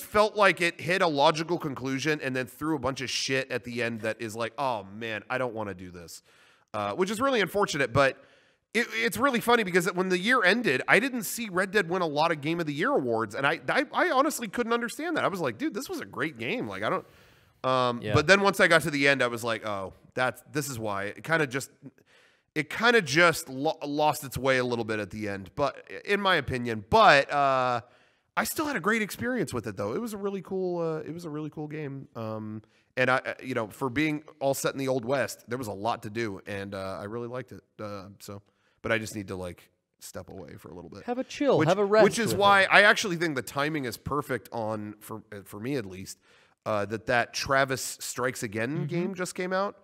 B: felt like it hit a logical conclusion and then threw a bunch of shit at the end that is like, oh man, I don't want to do this, which is really unfortunate. But it's really funny because when the year ended, I didn't see Red Dead win a lot of Game of the Year awards, and I honestly couldn't understand that. I was like, dude, this was a great game. Like I don't. But then once I got to the end, I was like, oh, this is why it kind of just lost its way a little bit at the end. But in my opinion, I still had a great experience with it though. It was a really cool game. And you know, for being all set in the Old West, there was a lot to do, and I really liked it. But I just need to like step away for a little bit,
D: have a chill, have a rest.
B: Which is why I actually think the timing is perfect for me at least. That Travis Strikes Again game just came out,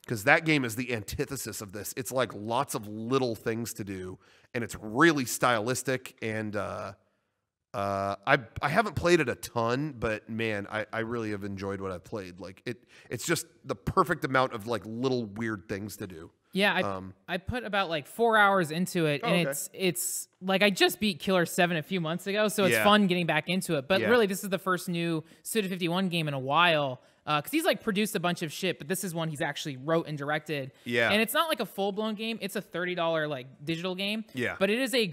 B: because that game is the antithesis of this. It's like lots of little things to do, and it's really stylistic. And I haven't played it a ton, but man, I really have enjoyed what I've played. Like it's just the perfect amount of like little weird things to do.
E: Yeah, I put about like 4 hours into it, and it's like I just beat Killer 7 a few months ago, so it's fun getting back into it. But really, this is the first new Suda51 game in a while, because he's like produced a bunch of shit, but this is one he's actually wrote and directed. Yeah, and it's not like a full blown game; it's a $30 like digital game. Yeah, but it is a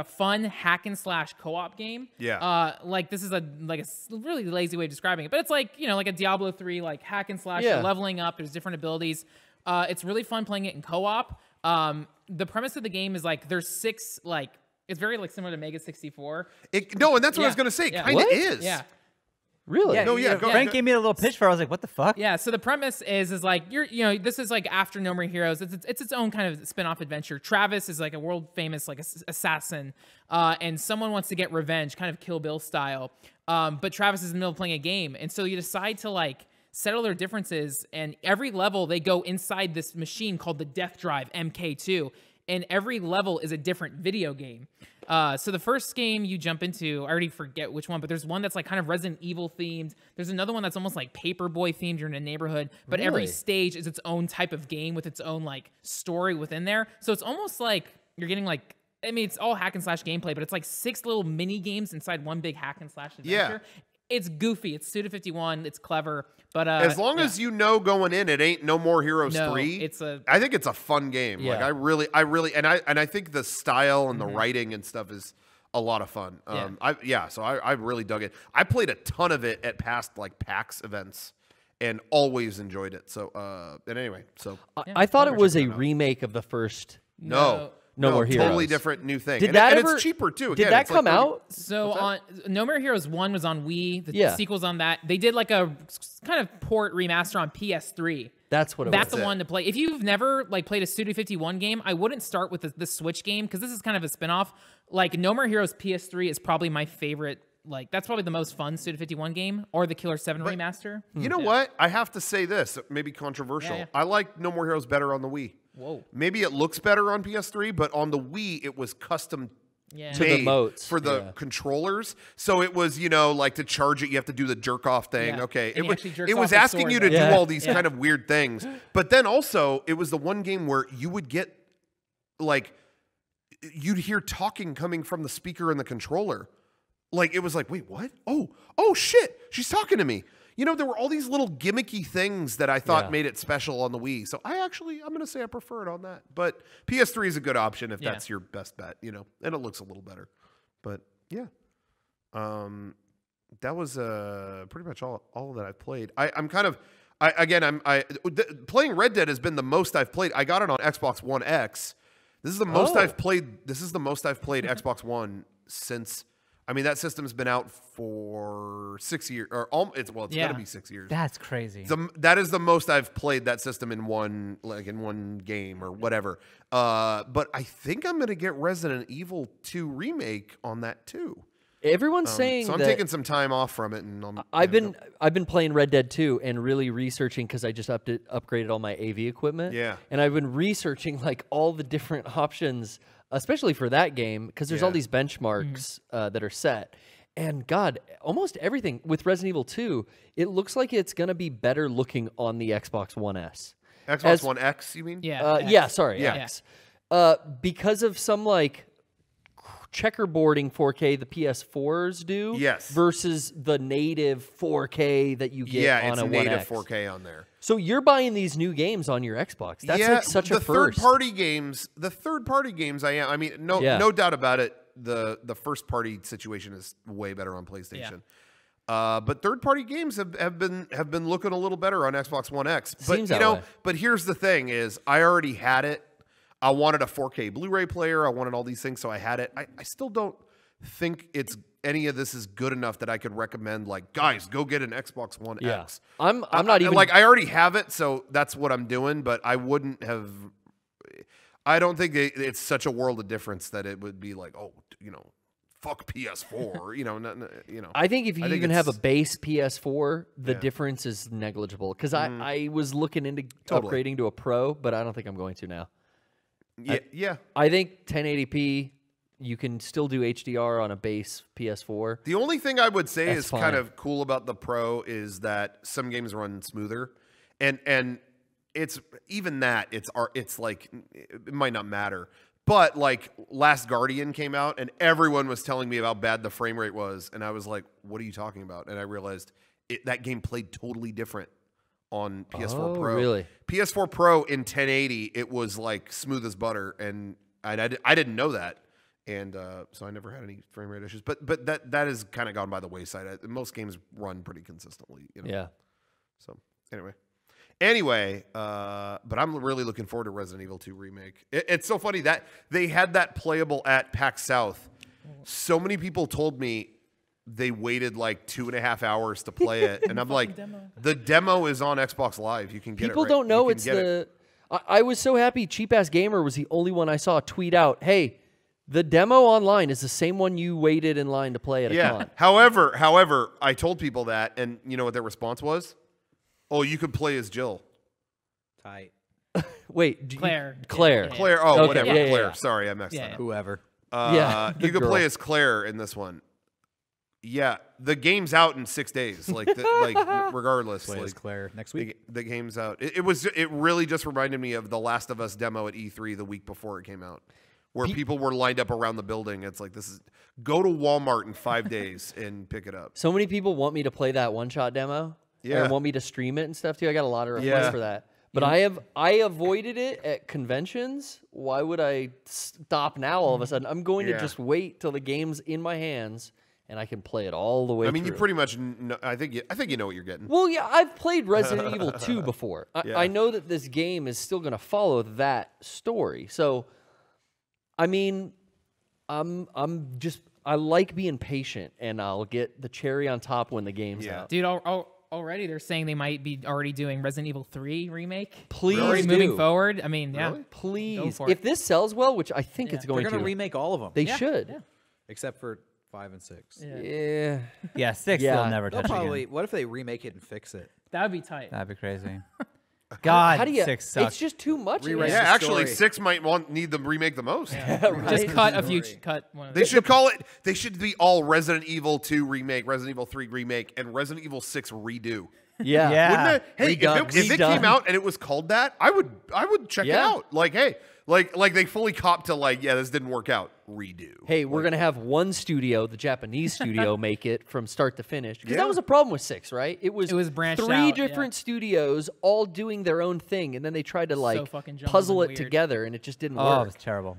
E: fun hack and slash co-op game. Yeah, like this is a really lazy way of describing it, but it's like, you know, like a Diablo 3 like hack and slash. You're leveling up. There's different abilities. It's really fun playing it in co-op. The premise of the game is like there's 6 like it's very like similar to Mega64.
B: No, and that's what I was gonna say. Kind of is.
E: Yeah.
D: Really?
C: Yeah,
B: no, yeah.
C: Frank gave me a little pitch for it. I was like, what the fuck?
E: Yeah, so the premise is like this is like after No More Heroes. It's its own kind of spin-off adventure. Travis is like a world famous like assassin, and someone wants to get revenge, kind of Kill Bill style. But Travis is in the middle of playing a game, and so you decide to like settle their differences, and every level they go inside this machine called the Death Drive MK2, and every level is a different video game. So the first game you jump into, I already forget which one, but there's one that's like kind of Resident Evil themed. There's another one that's almost like Paperboy themed. You're in a neighborhood, but every stage is its own type of game with its own like story within there. So it's almost like you're getting like, I mean, it's all hack and slash gameplay, but it's like 6 little mini games inside one big hack and slash adventure. Yeah. It's goofy. It's Suda51. It's clever. But
B: as long as you know going in, it ain't No More Heroes 3. I think it's a fun game. Yeah. Like I really, and I think the style and the writing and stuff is a lot of fun. So I really dug it. I played a ton of it at past like PAX events, and always enjoyed it. So and anyway, so
D: I thought it was a remake of the first. No More Heroes.
B: Totally different new thing.
D: And
B: it's cheaper too.
D: Did that come out?
E: So on No More Heroes 1 was on Wii. The sequel's on that. They did like a kind of port remaster on PS3.
D: That's what it was.
E: That's the one to play. If you've never like played a Suda51 game, I wouldn't start with the Switch game, because this is kind of a spinoff. Like No More Heroes PS3 is probably my favorite. Like that's probably the most fun Suda51 game, or the Killer 7 remaster.
B: You know what? I have to say this, maybe controversial. Yeah. I like No More Heroes better on the Wii.
E: Whoa.
B: Maybe it looks better on PS3, but on the Wii it was custom
E: Yeah.
D: To the motes.
B: for the controllers. So it was, like to charge it, you have to do the jerk off thing.
E: Yeah.
B: Okay.
E: And
B: It was asking you to do all these kind of weird things. But then also, it was the one game where you would get, you'd hear talking coming from the speaker and the controller. Like, it was like, wait, what? Oh, shit. She's talking to me. There were all these little gimmicky things that I thought made it special on the Wii. So I'm going to say I prefer it on that. But PS3 is a good option if that's your best bet, and it looks a little better. But yeah, that was pretty much all that I've played. Playing Red Dead has been the most I've played. I got it on Xbox One X. This is the most I've played. This is the most I've played Xbox One since. I mean, that system's been out for 6 years, or it's going to be 6 years.
C: That's crazy.
B: That is the most I've played that system in one game or whatever. But I think I'm going to get Resident Evil 2 remake on that too.
D: Everyone's saying
B: so. I'm taking some time off from it, and
D: I've been playing Red Dead 2 and really researching because I just upgraded all my AV equipment.
B: Yeah,
D: and I've been researching all the different options, especially for that game, because there's all these benchmarks that are set. And God, almost everything with Resident Evil 2, it looks like it's going to be better looking on the Xbox One S.
B: Xbox One X, you mean?
D: Yeah. X. Because of some checkerboarding 4K the PS4s do versus the native 4K that you get on a 1X.
B: Yeah, it's native 4K on there.
D: So you're buying these new games on your Xbox. That's such a first.
B: The third-party games I mean, no doubt about it, the first-party situation is way better on PlayStation. But third-party games have been looking a little better on Xbox One X. But but here's the thing is I already had it. I wanted a 4K Blu-ray player. I wanted all these things, so I had it. I still don't think any of this is good enough that I could recommend, guys, go get an Xbox One X.
D: I'm not even...
B: I already have it, so that's what I'm doing, but I wouldn't have... I don't think it's such a world of difference that it would be fuck PS4,
D: I think if you even have a base PS4, the difference is negligible. Because I was looking into upgrading to a Pro, but I don't think I'm going to now. I think 1080p, you can still do HDR on a base PS4.
B: The only thing I would say is kind of cool about the Pro is that some games run smoother, and it's even that it might not matter. But Last Guardian came out, and everyone was telling me how bad the frame rate was, and I was like, "What are you talking about?" And I realized that game played totally different on PS4 Pro.
D: Really?
B: PS4 Pro in 1080, it was smooth as butter, and I didn't know that, and so I never had any frame rate issues. But that has kind of gone by the wayside. Most games run pretty consistently.
D: Yeah.
B: So anyway, but I'm really looking forward to Resident Evil 2 remake. It's so funny that they had that playable at PAX South. So many people told me they waited 2.5 hours to play it, and I'm like, the demo is on Xbox Live. You can get it.
D: People don't know it's the. I was so happy. Cheap Ass Gamer was the only one I saw tweet out, "Hey, the demo online is the same one you waited in line to play at a con."
B: However, I told people that, and you know what their response was? Oh, you could play as Jill.
A: Tight.
D: Wait,
E: Claire.
D: Claire.
B: Claire. Oh,
D: okay.
B: whatever.
D: Yeah,
B: Claire.
D: yeah.
B: Sorry, I messed that up.
A: Whoever.
B: You could play as Claire in this one. Yeah, the game's out in 6 days. Regardless.
A: Play as Claire next week.
B: The game's out. It really just reminded me of the Last of Us demo at E3 the week before it came out, where people were lined up around the building. It's like, go to Walmart in 5 days and pick it up.
D: So many people want me to play that one-shot demo.
B: Yeah.
D: And want me to stream it and stuff too. I got a lot of requests for that. But I avoided it at conventions. Why would I stop now all of a sudden? I'm going to just wait till the game's in my hands and I can play it all the way through.
B: You pretty much know, I think you know what you're getting.
D: Well, yeah, I've played Resident Evil 2 before. I know that this game is still going to follow that story. So, I mean, I like being patient, and I'll get the cherry on top when the game's out.
E: Dude, already they're saying they might be already doing Resident Evil 3 remake.
D: Please
E: already moving forward. I mean,
B: really?
D: Please. If this sells well, which I think it's going to.
A: They're going to remake all of them.
D: They should.
E: Yeah.
A: Except for 5 and 6.
C: Yeah, 6 they'll never touch
A: Probably.
C: again.
A: What if they remake it and fix it?
E: That would be tight.
C: That'd be crazy. God,
D: how do you?
C: 6 sucks.
D: It's just too much.
A: Rewrite
B: Yeah,
A: the
B: actually,
A: story.
B: 6 might need the remake the most.
E: Just cut a few. Cut one. Of
B: They should call it. They should be all Resident Evil 2 remake, Resident Evil 3 remake, and Resident Evil 6 redo.
D: Yeah.
C: Yeah.
B: Wouldn't it? Hey,
D: Redux.
B: if it came out and it was called that, I would check it out. Like, hey, like they fully copped to like, yeah, this didn't work out. Redo.
D: Hey, we're gonna have one studio, the Japanese studio, make it from start to finish. Because that was a problem with 6, right? It was
E: branched
D: three
E: out,
D: different studios all doing their own thing, and then they tried to like
E: fucking jumbled
D: puzzle
E: and
D: it
E: weird.
D: together, and it just didn't
C: Oh, it
D: work.
C: was terrible.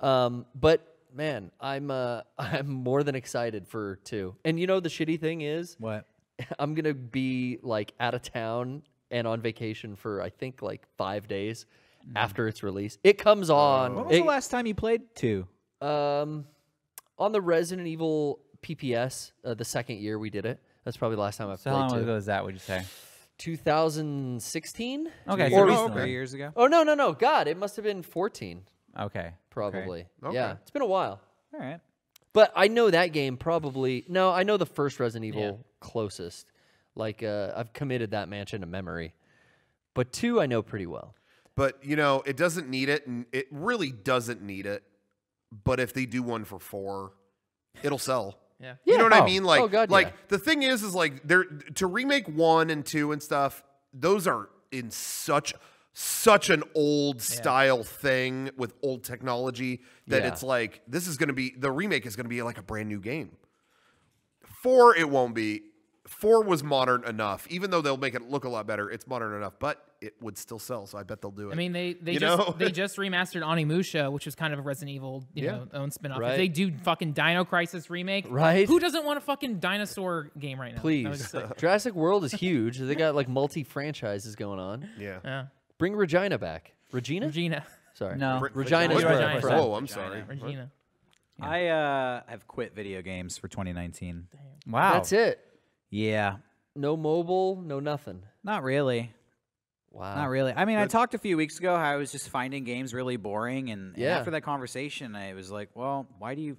D: But man, I'm more than excited for 2. And you know the shitty thing is,
A: What?
D: I'm gonna be like out of town and on vacation for I think like 5 days after its release. It comes on.
A: When was the last time you played 2?
D: On the Resident Evil PPS, the second year we did it. That's probably the last time I
C: So how
D: played
C: long
D: 2.
C: ago was that? Would you say?
D: 2016.
C: Okay,
A: Or
C: so recently.
A: 3 years ago?
D: Oh no! God, it must have been 14,
C: Okay,
D: probably.
B: Okay.
D: Yeah, it's been a while.
A: All right.
D: But I know that game probably. No, I know the first Resident Evil closest. Like I've committed that mansion to memory. But 2 I know pretty well.
B: But you know, it doesn't need it, and it really doesn't need it. But if they do one for 4, it'll sell.
E: Yeah.
B: You know what I
D: Oh.
B: mean? Like,
D: Oh, God,
B: like
D: yeah.
B: the thing is like they're to remake 1 and 2 and stuff. Those are in such an old style thing with old technology that
D: Yeah.
B: it's like this is going to be the remake is going to be like a brand new game. 4 it won't be. 4 was modern enough, even though they'll make it look a lot better. It's modern enough, but it would still sell. So I bet they'll do it.
E: I mean, they
B: You
E: just
B: know?
E: they just remastered Onimusha, which was kind of a Resident Evil own spinoff.
D: Right.
E: If they do fucking Dino Crisis remake,
D: Right.
E: Who doesn't want a fucking dinosaur game right now? That was
D: Please.
E: sick.
D: Jurassic World is huge. They got like multi-franchises going on.
B: yeah.
E: Yeah.
D: Bring Regina back. Regina?
E: Regina.
D: Sorry.
C: No.
D: Regina's
E: Regina.
D: my
E: Regina.
D: friend.
B: Oh, I'm sorry.
E: Regina.
A: I have quit video games for 2019.
C: Wow.
D: That's it.
A: Yeah.
D: No mobile, no nothing.
A: Not really.
D: Wow.
A: Not really. I mean, I talked a few weeks ago how I was just finding games really boring, and
D: Yeah.
A: after that conversation, I was like, well, why do you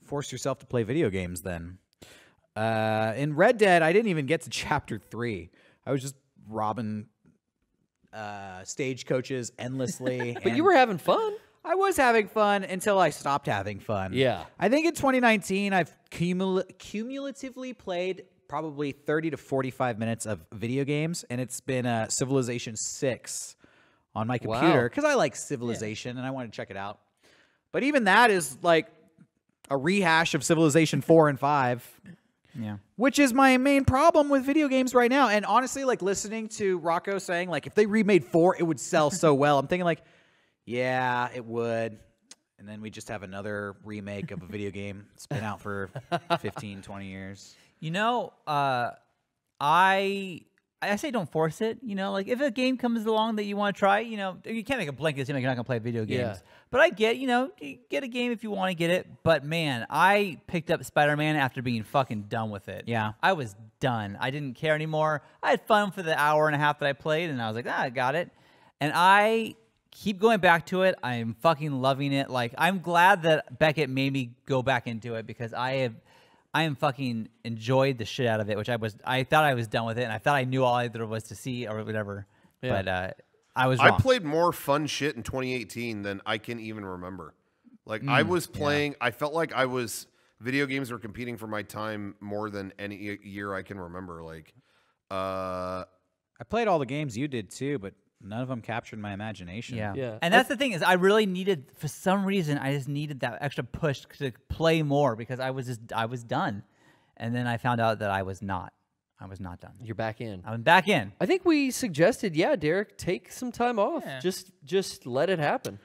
A: force yourself to play video games then? In Red Dead, I didn't even get to Chapter 3. I was just robbing stagecoaches endlessly.
D: But you were having fun.
A: I was having fun until I stopped having fun.
D: Yeah.
A: I think in 2019, I've cumulatively played probably 30 to 45 minutes of video games, and it's been Civilization 6 on my computer because I like Civilization and I want to check it out. But even that is like a rehash of Civilization 4 and 5.
C: Yeah.
A: Which is my main problem with video games right now. And honestly, like listening to Rocco saying like if they remade 4, it would sell so well. I'm thinking like, yeah, it would. And then we just have another remake of a video game that's been out for 15, 20 years.
C: You know, I say don't force it. You know, like if a game comes along that you want to try, you know, you can't make a blanket statement you're not gonna play video games.
D: Yeah.
C: But I get, you know, you get a game if you want to get it. But man, I picked up Spider-Man after being fucking done with it.
A: Yeah.
C: I was done. I didn't care anymore. I had fun for the hour and a half that I played, and I was like, I got it. And I keep going back to it. I'm fucking loving it. Like I'm glad that Beckett made me go back into it because I am fucking enjoyed the shit out of it, which I thought I was done with it, and I thought I knew all there was to see or whatever.
D: Yeah.
C: But I was wrong.
B: I played more fun shit in 2018 than I can even remember. Like I was playing, I felt like video games were competing for my time more than any year I can remember. Like,
A: I played all the games you did too, but none of them captured my imagination.
C: Yeah.
D: Yeah.
C: And that's the thing is I really needed, for some reason, I just needed that extra push to play more because I was done. And then I found out that I was not done.
D: You're back in.
C: I'm back in.
D: I think we suggested, Derrick, take some time off.
E: Yeah.
D: Just let it happen.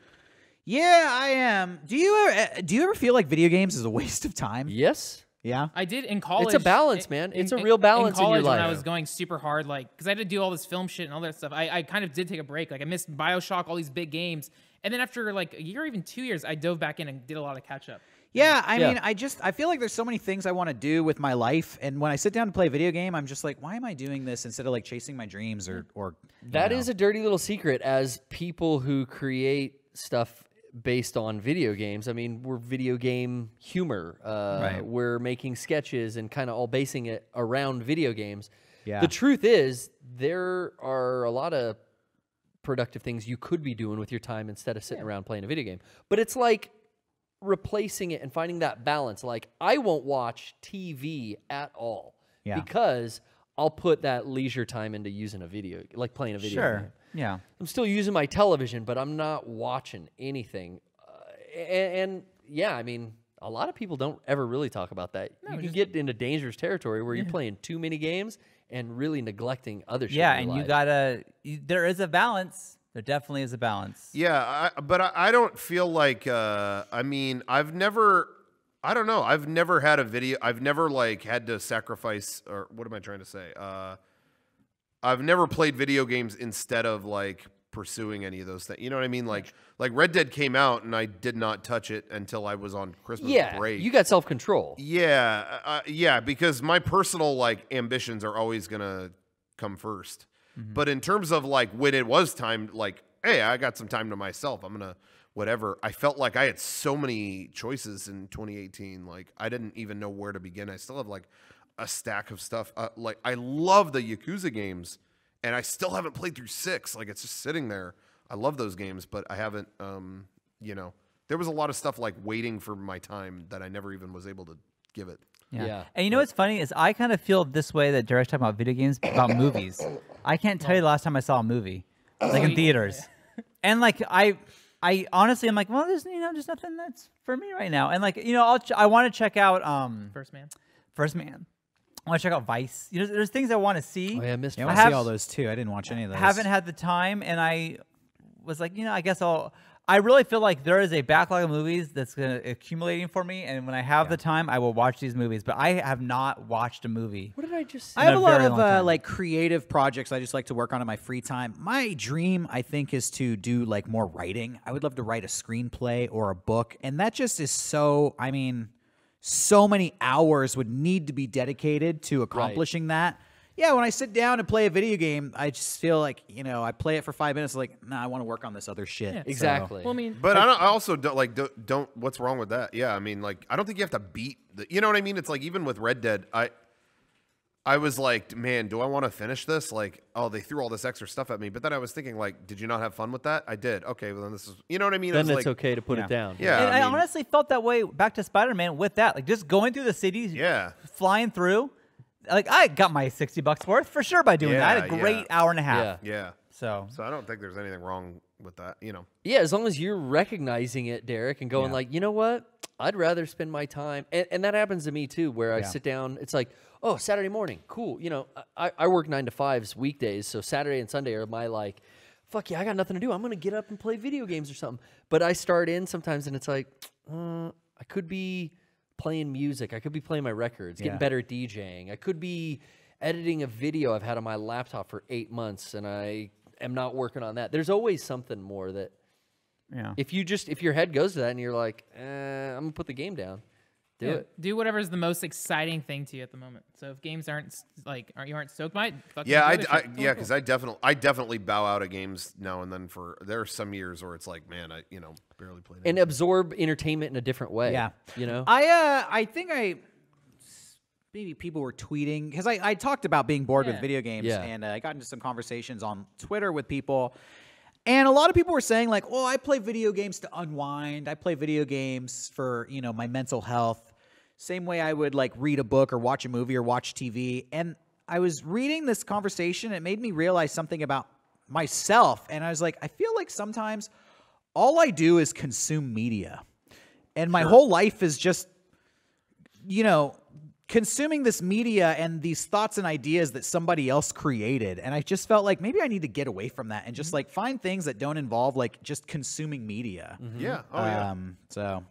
A: Yeah, I am. Do you ever feel like video games is a waste of time?
D: Yes.
A: Yeah.
E: I did in college.
D: It's a balance, man. It's a real balance in your
E: college when I
D: life.
E: was going super hard, like, because I had to do all this film shit and all that stuff. I kind of did take a break. Like, I missed BioShock, all these big games. And then after, like, a year or even 2 years, I dove back in and did a lot of catch-up.
A: Yeah, I mean, I feel like there's so many things I want to do with my life, and when I sit down to play a video game, I'm just like, why am I doing this instead of like chasing my dreams or
D: That is a dirty little secret as people who create stuff based on video games. I mean, we're video game humor.
C: Right.
D: We're making sketches and kind of all basing it around video games.
A: Yeah.
D: The truth is, there are a lot of productive things you could be doing with your time instead of sitting around playing a video game. But it's like replacing it and finding that balance. Like, I won't watch TV at all because I'll put that leisure time into using a video, like playing a video game.
C: Yeah.
D: I'm still using my television, but I'm not watching anything. And yeah, I mean, a lot of people don't ever really talk about that. No, you can get into dangerous territory where you're playing too many games and really neglecting other shit.
C: Yeah,
D: in your
C: and
D: life.
C: you gotta. There is a balance. There definitely is a balance.
B: Yeah, but I don't feel like. I mean, I've never. I don't know. I've never had a video. I've never like had to sacrifice, or what am I trying to say? I've never played video games instead of like pursuing any of those things. You know what I mean? Like Red Dead came out and I did not touch it until I was on Christmas break.
D: You got self-control.
B: Yeah, yeah, because my personal like ambitions are always gonna come first. But in terms of like when it was time, like, hey, I got some time to myself, I'm gonna whatever. I felt like I had so many choices in 2018. Like I didn't even know where to begin. I still have like a stack of stuff. Like I love the Yakuza games, and I still haven't played through 6. Like it's just sitting there. I love those games, but I haven't. You know, there was a lot of stuff like waiting for my time that I never even was able to give it.
C: Yeah. And you know what's funny is I kind of feel this way that Derrick's talking about video games, about movies. I can't tell you the last time I saw a movie, like in theaters. And like I honestly, I'm like, well, there's nothing that's for me right now. And like, I want to check out
E: First Man.
C: I want to check out Vice. There's things I want to see.
D: Oh, yeah, I missed.
A: I want to see all those too. I didn't watch any of those.
C: Haven't had the time, and I was like, I guess I really feel like there is a backlog of movies that's accumulating for me, and when I have the time, I will watch these movies. But I have not watched a movie.
D: What did I just say?
A: I have a lot of like creative projects I just like to work on in my free time. My dream, I think, is to do like more writing. I would love to write a screenplay or a book, and that just is so. I mean, so many hours would need to be dedicated to accomplishing that. Yeah, when I sit down and play a video game, I just feel like, I play it for 5 minutes, like, nah, I want to work on this other shit. Yeah,
D: exactly.
E: Well, I mean,
B: but I also don't. What's wrong with that? Yeah, I mean, like, I don't think you have to beat the. You know what I mean? It's like even with Red Dead, I was like, man, do I want to finish this? Like, oh, they threw all this extra stuff at me. But then I was thinking, like, did you not have fun with that? I did. Okay, well then this is. You know what I mean?
D: Then
B: it's
D: like, okay to put it down.
B: Yeah,
C: And I honestly felt that way back to Spider-Man with that, like just going through the cities, flying through. Like I got my $60 worth for sure by doing that. I had a great hour and a half.
B: Yeah.
C: So
B: I don't think there's anything wrong with that.
D: Yeah, as long as you're recognizing it, Derrick, and going like, you know what? I'd rather spend my time, and that happens to me too, where I sit down. It's like, oh, Saturday morning, cool. I work 9 to 5s weekdays, so Saturday and Sunday are my like, fuck yeah, I got nothing to do. I'm gonna get up and play video games or something. But I start in sometimes, and it's like, I could be playing music. I could be playing my records, getting better at DJing. I could be editing a video I've had on my laptop for 8 months, and I am not working on that. There's always something more that, if your head goes to that and you're like, I'm gonna put the game down, do it.
E: Do whatever's the most exciting thing to you at the moment. So if games aren't stoked by it, fucking
B: because I definitely bow out of games now and then. There are some years where it's like, man, I barely played it.
D: And absorb entertainment in a different way.
A: Yeah, I think maybe people were tweeting because I talked about being bored with video games, and I got into some conversations on Twitter with people. And a lot of people were saying like, oh, I play video games to unwind. I play video games for, my mental health. Same way I would like read a book or watch a movie or watch TV. And I was reading this conversation. It made me realize something about myself. And I was like, I feel like sometimes all I do is consume media. And my whole life is just, consuming this media and these thoughts and ideas that somebody else created. And I just felt like maybe I need to get away from that and just like find things that don't involve like just consuming media.
B: Yeah. Oh, yeah.
A: So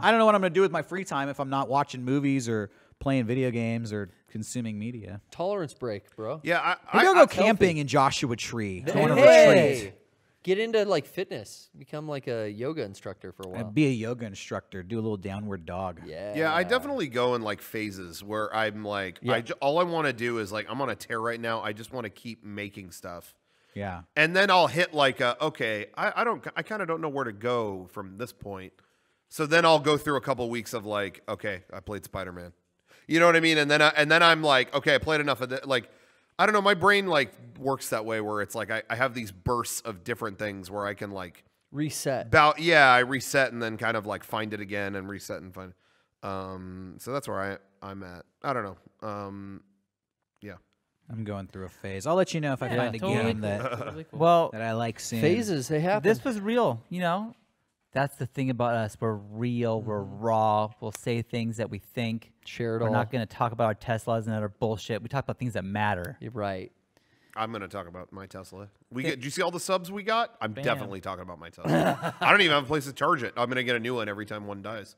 A: I don't know what I'm going to do with my free time if I'm not watching movies or playing video games or consuming media.
D: Tolerance break, bro.
B: Yeah.
A: Maybe I'll go camping in Joshua Tree. I want to retreat.
D: Get into like fitness. Become like a yoga instructor for a while.
A: Be a yoga instructor. Do a little downward dog.
B: Yeah, I definitely go in like phases where I'm like, all I want to do is like, I'm on a tear right now. I just want to keep making stuff.
A: Yeah.
B: And then I'll hit like, I kind of don't know where to go from this point. So then I'll go through a couple weeks of like, okay, I played Spider-Man. You know what I mean? And then I'm like, okay, I played enough of that. Like, I don't know. My brain like works that way where it's like I have these bursts of different things where I can like
D: reset.
B: I reset and then kind of like find it again and reset and find. So that's where I'm at. I don't know. Yeah.
A: I'm going through a phase. I'll let you know if I find a game that
C: well
A: that I like seeing.
D: Phases, they happen.
C: This was real, you know. That's the thing about us. We're real. We're raw. We'll say things that we think.
D: Share it all.
C: We're not going to talk about our Teslas and other bullshit. We talk about things that matter.
D: You're right.
B: I'm going to talk about my Tesla. Did you see all the subs we got? I'm definitely talking about my Tesla. I don't even have a place to charge it. I'm going to get a new one every time one dies.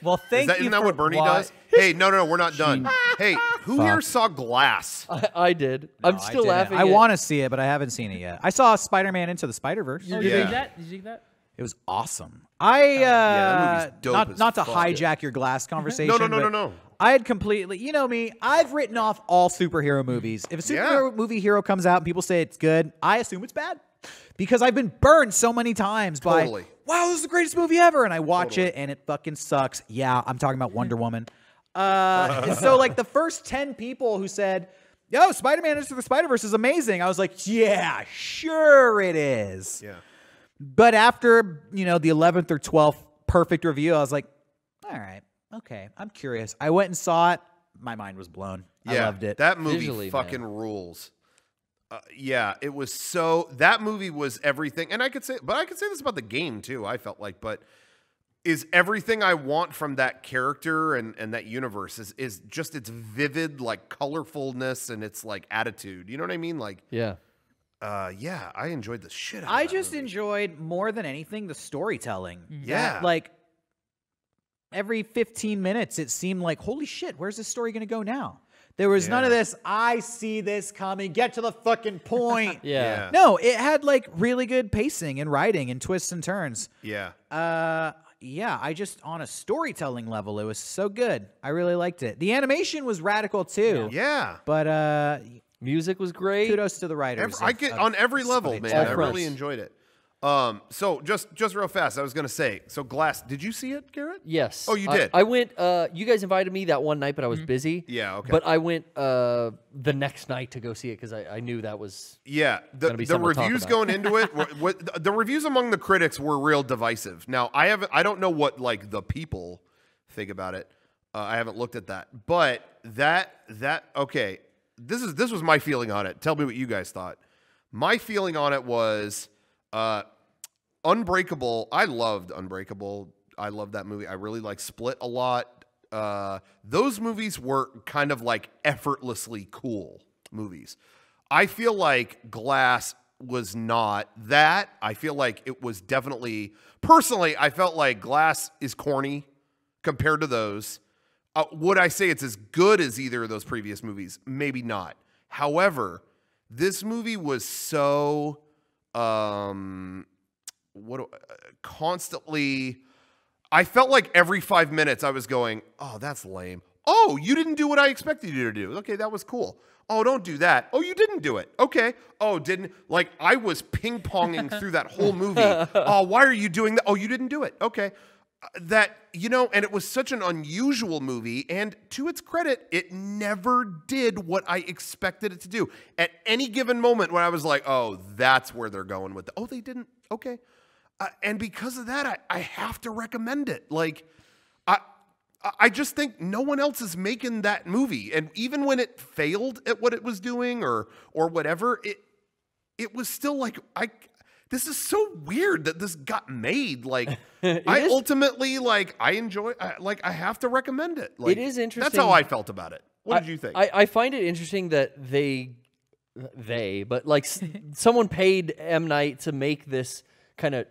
C: Well, thank you.
B: Isn't that what Bernie does? Hey, no, we're not done. Hey, who here saw Glass?
D: I did. I'm still laughing.
A: I want to see it, but I haven't seen it yet. I saw Spider-Man Into the Spider-Verse.
E: Did you see that? Did you see that?
A: It was awesome. That movie's dope not to hijack your Glass conversation.
B: No.
A: I had completely, you know me, I've written off all superhero movies. If a superhero movie hero comes out and people say it's good, I assume it's bad. Because I've been burned so many times by, wow, this is the greatest movie ever. And I watch it and it fucking sucks. Yeah, I'm talking about Wonder Woman. So like the first 10 people who said, yo, Spider-Man Into the Spider-Verse is amazing. I was like, yeah, sure it is.
B: Yeah.
A: But after, you know, the 11th or 12th perfect review, I was like, all right, okay, I'm curious. I went and saw it. My mind was blown. I loved it.
B: That movie fucking rules. Yeah, it was so. That movie was everything, and I could say this about the game too. I felt like, but is everything I want from that character and that universe is just its vivid like colorfulness and its like attitude. You know what I mean? Like
D: yeah,
B: I enjoyed the shit out of
A: I
B: that
A: just
B: movie.
A: enjoyed more than anything the storytelling.
B: Yeah,
A: like every 15 minutes, it seemed like, holy shit, where's this story going to go now? There was none of this, I see this coming, get to the fucking point.
D: Yeah.
A: No, it had like really good pacing and writing and twists and turns.
B: Yeah.
A: Yeah, I just, on a storytelling level, it was so good. I really liked it. The animation was radical too.
B: Yeah.
A: But
D: music was great.
A: Kudos to the writers.
B: On every level, man. I really
D: fronts.
B: enjoyed it. So just real fast, I was gonna say, so Glass, did you see it, Garrett?
D: Yes.
B: Oh, you did?
D: I went, you guys invited me that one night, but I was busy.
B: Yeah, okay.
D: But I went the next night to go see it because I knew that was
B: the reviews going into it, the reviews among the critics were real divisive. Now, I don't know what like the people think about it. I haven't looked at that. But okay, this was my feeling on it. Tell me what you guys thought. My feeling on it was Unbreakable. I loved Unbreakable. I loved that movie. I really like Split a lot. Those movies were kind of like effortlessly cool movies. I feel like Glass was not that. I feel like it was definitely, personally, I felt like Glass is corny compared to those. Would I say it's as good as either of those previous movies? Maybe not. However, this movie was so constantly, I felt like every 5 minutes I was going, oh, that's lame. Oh, you didn't do what I expected you to do. Okay, that was cool. Oh, don't do that. Oh, you didn't do it. Okay. Oh, didn't. Like, I was ping-ponging through that whole movie. Oh, why are you doing that? Oh, you didn't do it. Okay. That, you know, and it was such an unusual movie, and to its credit, it never did what I expected it to do. At any given moment when I was like, oh, that's where they're going with it. Oh, they didn't. Okay. And because of that, I have to recommend it. Like, I just think no one else is making that movie. And even when it failed at what it was doing or whatever, it was still like, this is so weird that this got made. Like, ultimately, like, I enjoy, I have to recommend it. Like,
D: it is interesting.
B: That's how I felt about it. What did you think?
D: I find it interesting that but like someone paid M. Night to make this kind of,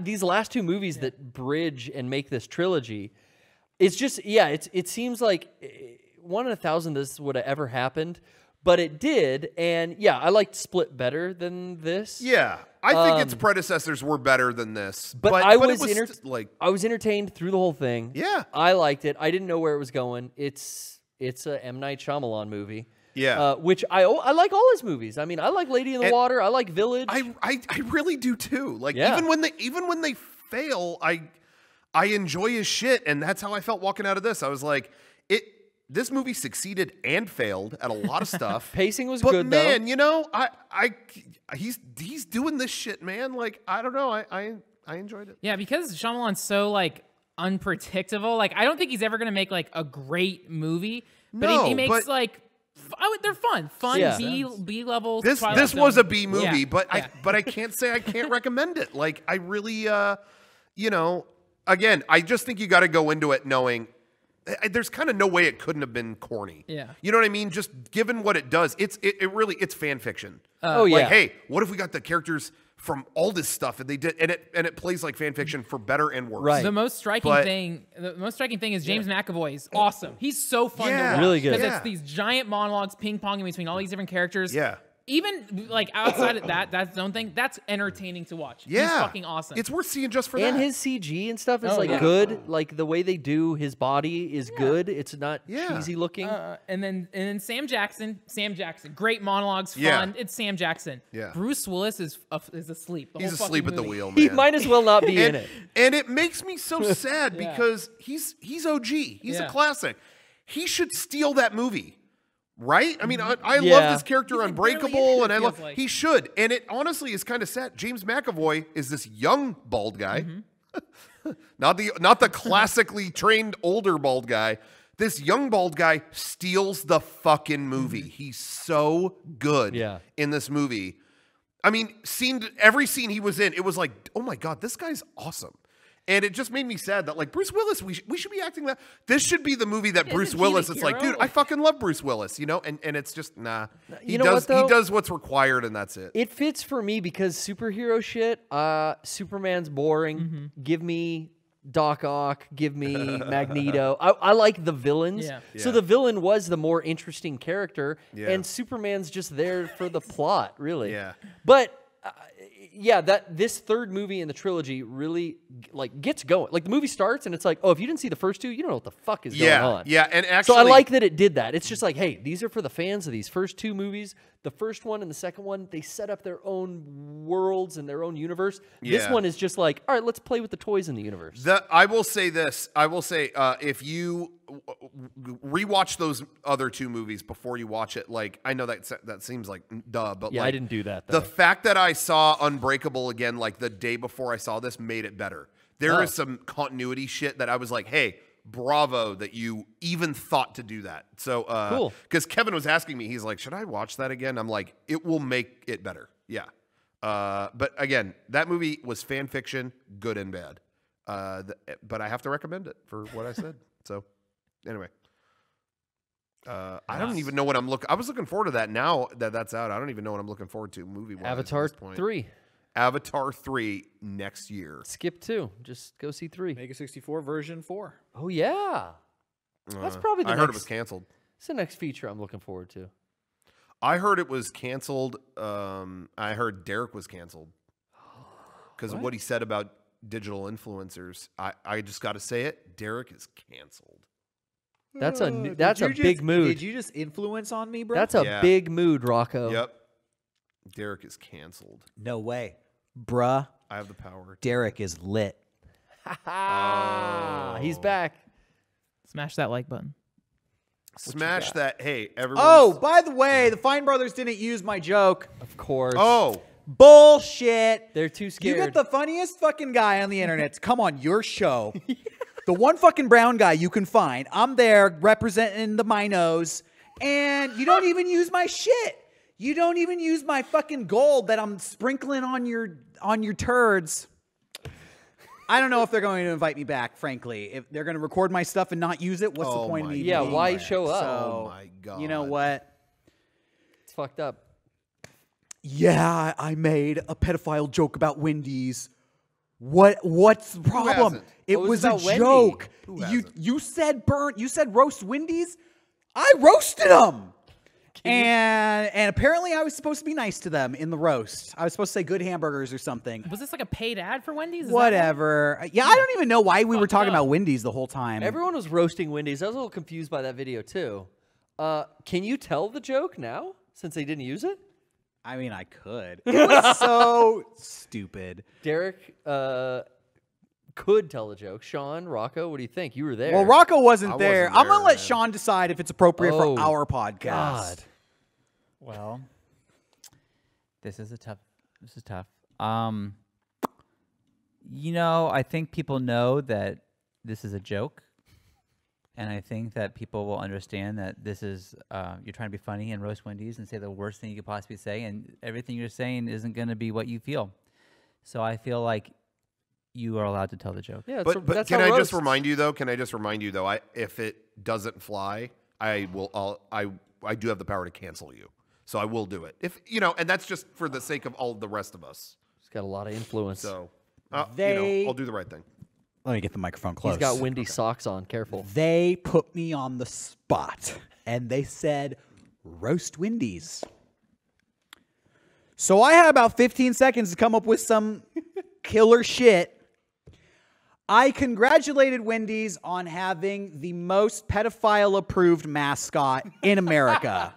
D: these last two movies that bridge and make this trilogy. It's just, it seems like 1 in 1,000 this would have ever happened. But it did, and yeah, I liked Split better than this.
B: Yeah, I think its predecessors were better than this.
D: But I was entertained through the whole thing.
B: Yeah,
D: I liked it. I didn't know where it was going. It's a M. Night Shyamalan movie.
B: Yeah,
D: which I like all his movies. I mean, I like Lady in the Water. I like Village.
B: I really do too. Like even when they fail, I enjoy his shit, and that's how I felt walking out of this. I was like, this movie succeeded and failed at a lot of stuff.
D: Pacing was
B: but
D: good,
B: man,
D: though.
B: you know, he's doing this shit, man. Like, I don't know, I enjoyed it.
E: Yeah, because Shyamalan's so like unpredictable. Like, I don't think he's ever gonna make like a great movie, but he makes like. They're fun
D: Yeah.
E: B level.
B: This was a B movie, but I can't say I can't recommend it. Like, I really, you know, again, I just think you got to go into it knowing there's kind of no way it couldn't have been corny.
E: Yeah,
B: you know what I mean. Just given what it does, it's fan fiction.
D: Yeah.
B: Hey, what if we got the characters from all this stuff and they did and it plays like fan fiction for better and worse.
D: Right.
E: The most striking thing is James McAvoy is awesome. He's so fun to watch.
D: Really good.
E: Because it's these giant monologues ping-ponging between all these different characters.
B: Yeah.
E: Even like outside of that's own thing, that's entertaining to watch.
B: Yeah.
E: He's fucking awesome.
B: It's worth seeing just for that.
D: And his CG and stuff is good. Like the way they do his body is good. It's not cheesy looking.
E: And then Sam Jackson, great monologues, fun.
B: Yeah.
E: It's Sam Jackson.
B: Yeah.
E: Bruce Willis is asleep.
B: He's asleep at the wheel, man.
D: He might as well not be in it.
B: And it makes me so sad because he's OG. He's a classic. He should steal that movie. Right? I mean, I love this character Unbreakable, and I love he should. And it honestly is kind of sad. James McAvoy is this young bald guy, not the classically trained older bald guy. This young bald guy steals the fucking movie. He's so good in this movie. I mean, every scene he was in, it was like, oh my god, this guy's awesome. And it just made me sad that, like, Bruce Willis, we should be acting that. This should be the movie that Bruce Willis, it's like, dude, I fucking love Bruce Willis, you know? And it's just, nah. He does what's required, and that's it.
D: It fits for me because superhero shit, Superman's boring. Give me Doc Ock. Give me Magneto. I like the villains. Yeah. So the villain was the more interesting character, and Superman's just there for the plot, really.
B: Yeah.
D: But... this third movie in the trilogy really like gets going. Like the movie starts and it's like, oh, if you didn't see the first two, you don't know what the fuck is going on.
B: Yeah, and actually,
D: so I like that it did that. It's just like, hey, these are for the fans of these first two movies. The first one and the second one, they set up their own worlds and their own universe. This one is just like, all right, let's play with the toys in the universe.
B: I will say this. I will say if you rewatch those other two movies before you watch it, like I know that seems like duh, but
D: yeah,
B: like,
D: I didn't do that. Though.
B: The fact that I saw Unbreakable again, like the day before I saw this, made it better. There is some continuity shit that I was like, hey, bravo that you even thought to do that. So
D: cool.
B: Because Kevin was asking me, he's like, should I watch that again? I'm like, it will make it better. Yeah. But again, that movie was fan fiction, good and bad. But I have to recommend it for what I said. So anyway, I don't even know what I'm looking. I was looking forward to that. Now that that's out, I don't even know what I'm looking forward to movie-wise.
D: Avatar 3.
B: Avatar 3 next year.
D: Skip 2. Just go see 3.
A: Mega64 version 4.
D: Oh yeah, that's probably the.
B: I heard it was canceled.
D: It's the next feature I'm looking forward to.
B: I heard it was canceled. I heard Derrick was canceled because of what he said about digital influencers. I just got to say it. Derrick is canceled.
D: That's a big mood.
A: Did you just influence on me, bro?
D: That's a big mood, Rocco.
B: Yep. Derrick is canceled.
A: No way, bruh.
B: I have the power.
A: Derrick is lit.
D: He's back.
E: Smash that like button.
B: Smash that. Hey, everyone.
A: Oh, by the way, the Fine Brothers didn't use my joke.
D: Of course.
B: Oh.
A: Bullshit.
D: They're too scared.
A: You get the funniest fucking guy on the internet to come on your show. The one fucking brown guy you can find. I'm there representing the minos, and you don't even use my shit. You don't even use my fucking gold that I'm sprinkling on your turds. I don't know if they're going to invite me back, frankly. If they're going to record my stuff and not use it, what's the point of me?
D: Yeah,
A: being
D: why
A: there?
D: show up?
A: So,
B: oh my god.
A: You know what?
D: It's fucked up.
A: Yeah, I made a pedophile joke about Wendy's. What's the problem? It was a joke. You said roast Wendy's. I roasted them. And apparently I was supposed to be nice to them in the roast. I was supposed to say good hamburgers or something.
E: Was this like a paid ad for Wendy's?
A: Whatever. Yeah, I don't even know why we were talking about Wendy's the whole time.
D: Everyone was roasting Wendy's. I was a little confused by that video too. Can you tell the joke now since they didn't use it?
A: I mean, I could. It was so stupid.
D: Derrick could tell the joke. Sean, Rocco, what do you think? You were there.
A: Well, Rocco wasn't there.
B: wasn't
A: I'm gonna
B: there,
A: let
B: man.
A: Sean decide if it's appropriate
D: Oh,
A: for our podcast.
D: God.
C: Well, this is tough. You know, I think people know that this is a joke, and I think that people will understand that this is you're trying to be funny and roast Wendy's and say the worst thing you could possibly say, and everything you're saying isn't going to be what you feel. So I feel like you are allowed to tell the joke.
D: Yeah,
B: But
D: that's
B: can
D: how
B: I
D: roast.
B: just remind you though? If it doesn't fly, I do have the power to cancel you. So I will do it. If you know, and that's just for the sake of all the rest of us.
D: He's got a lot of influence.
B: So I'll do the right thing.
A: Let me get the microphone close.
D: He's got Wendy socks on. Careful.
A: They put me on the spot, and they said, roast Wendy's. So I had about 15 seconds to come up with some killer shit. I congratulated Wendy's on having the most pedophile-approved mascot in America.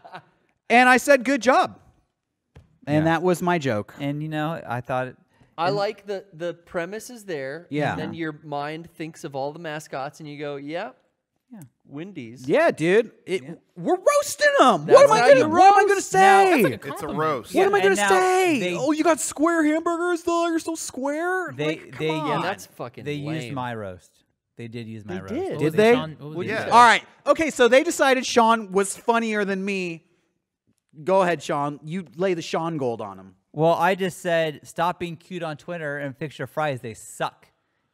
A: And I said, good job. And that was my joke.
C: And, you know, I thought...
D: I like the premise is there.
A: Yeah.
D: And then your mind thinks of all the mascots, and you go, yeah,
C: Yeah.
D: Wendy's.
A: Yeah, dude. We're roasting them.
D: That's
A: What am
D: how
A: I
D: you
A: going to say?
B: It's a roast.
A: What am I
C: and
A: going to
C: now
A: say?
C: they-
A: Oh, you got square hamburgers, though? You're so square?
D: Yeah, that's fucking
C: They
D: lame.
C: used my roast. They did use my
D: They
C: roast.
D: did.
E: What
A: Did
E: was it,
A: they?
E: Sean? What was it?
B: Yeah.
A: All right. Okay, so they decided Sean was funnier than me. Go ahead, Sean. You lay the Sean gold on him.
C: Well, I just said, stop being cute on Twitter and fix your fries. They suck.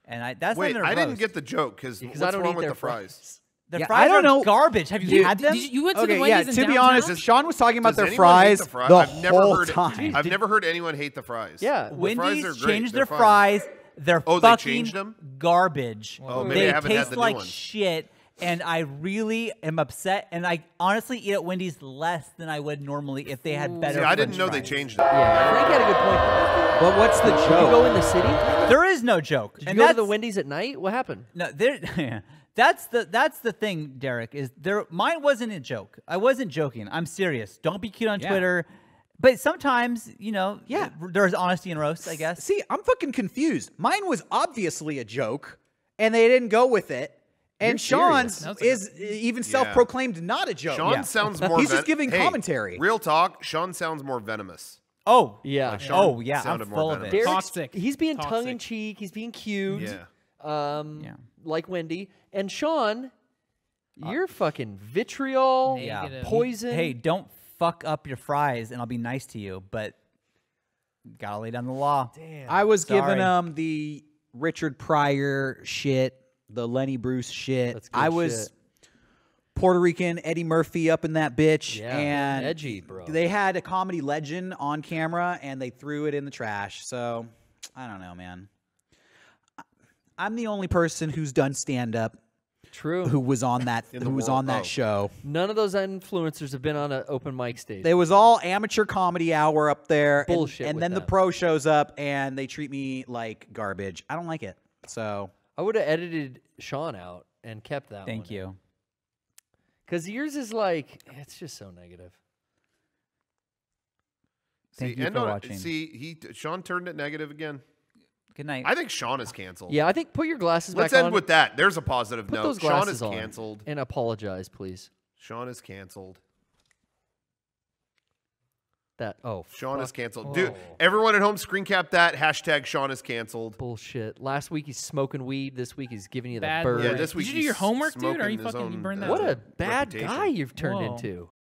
C: And that's
B: Wait,
C: not even a
B: I didn't
C: roast.
B: get the joke because
D: Because
B: what's
D: I don't
B: wrong
D: eat
B: with
D: their
B: the fries?
C: The
A: Yeah,
C: fries
A: I don't
C: are
A: know.
C: garbage. Have you
A: Dude,
C: had them?
E: You went to the
A: Okay,
E: Wendy's
A: yeah,
E: in
A: to be
E: downtown?
A: honest, Sean was talking about
B: Does
A: their
B: anyone hate
A: fries
B: the fries?
A: the
B: I've never
A: whole
B: heard
A: time.
B: I've never heard anyone hate the fries.
D: Yeah.
B: The fries
C: Wendy's
B: are great.
C: changed
B: They're
C: their
B: fine.
C: fries. They're
B: Oh, they
C: fucking
B: changed them?
C: garbage.
B: Oh, maybe
C: they
B: I haven't had
C: taste
B: the new
C: like
B: ones.
C: shit, and I really am upset. And I honestly eat at Wendy's less than I would normally if they had better.
B: See, I didn't
C: French
B: know they
C: fries.
B: changed it.
D: Yeah, Frank had a good point there.
A: But what's the
D: Did you
A: joke?
D: go in the city?
C: There is no joke.
D: Did you
C: and
D: go to
C: that's
D: the Wendy's at night? What happened?
C: No, there. That's the thing, Derrick. Is there? Mine wasn't a joke. I wasn't joking. I'm serious. Don't be cute on Twitter. But sometimes, you know, there's honesty in roast, I guess.
A: See, I'm fucking confused. Mine was obviously a joke, and they didn't go with it. And Sean's is even self-proclaimed not a joke.
B: Sean sounds more.
A: He's just giving commentary.
B: Real talk. Sean sounds more venomous.
C: Oh
D: Yeah.
B: Like Sean
C: oh yeah, I'm
B: sounded more
C: full of
B: venomous.
C: it.
D: Derrick's-
E: Toxic.
D: He's being
E: Toxic.
D: tongue in cheek. He's being cute.
B: Yeah.
D: Like Wendy. And Sean, you're fucking vitriol,
E: Negative.
D: poison.
C: Hey, don't fuck up your fries, and I'll be nice to you. But gotta lay down the law.
D: Damn.
A: I was giving
C: Sorry.
A: him the Richard Pryor shit, the Lenny Bruce shit.
D: That's good
A: I was
D: shit.
A: Puerto Rican Eddie Murphy up in that bitch.
D: Yeah,
A: and
D: edgy, bro.
A: They had a comedy legend on camera, and they threw it in the trash. So, I don't know, man. I'm the only person who's done stand-up
D: True.
A: who was on that
B: In the
A: who was
B: world.
A: on that
B: Oh.
A: show.
D: None of those influencers have been on an open mic stage.
A: They was all amateur comedy hour up there. and-
D: Bullshit
A: And
D: with
A: then the
D: that.
A: pro shows up and they treat me like garbage. I don't like it. So
D: I would have edited Sean out and kept that
C: Thank you.
D: Because yours is like, it's just so negative.
C: Thank you for watching.
B: See, Sean turned it negative again.
C: Good night.
B: I think Sean is canceled.
D: Yeah, I think put your glasses
B: Let's
D: back on.
B: end with that. There's a positive
D: Put
B: note.
D: those
B: Sean
D: glasses
B: is
D: on
B: canceled.
D: and apologize, please.
B: Sean is canceled.
D: Fuck.
B: Sean is canceled. Dude, everyone at home, screen cap that. Hashtag Sean is canceled.
D: Bullshit. Last week he's smoking weed. This week he's giving you the
E: Bad
D: bird.
B: Yeah, this week
E: Did you do your
B: he's
E: homework, dude? Or
B: smoking
E: you
B: his
E: fucking
B: own,
E: burned that?
D: What a
B: reputation.
D: bad guy you've turned
E: Whoa.
D: into.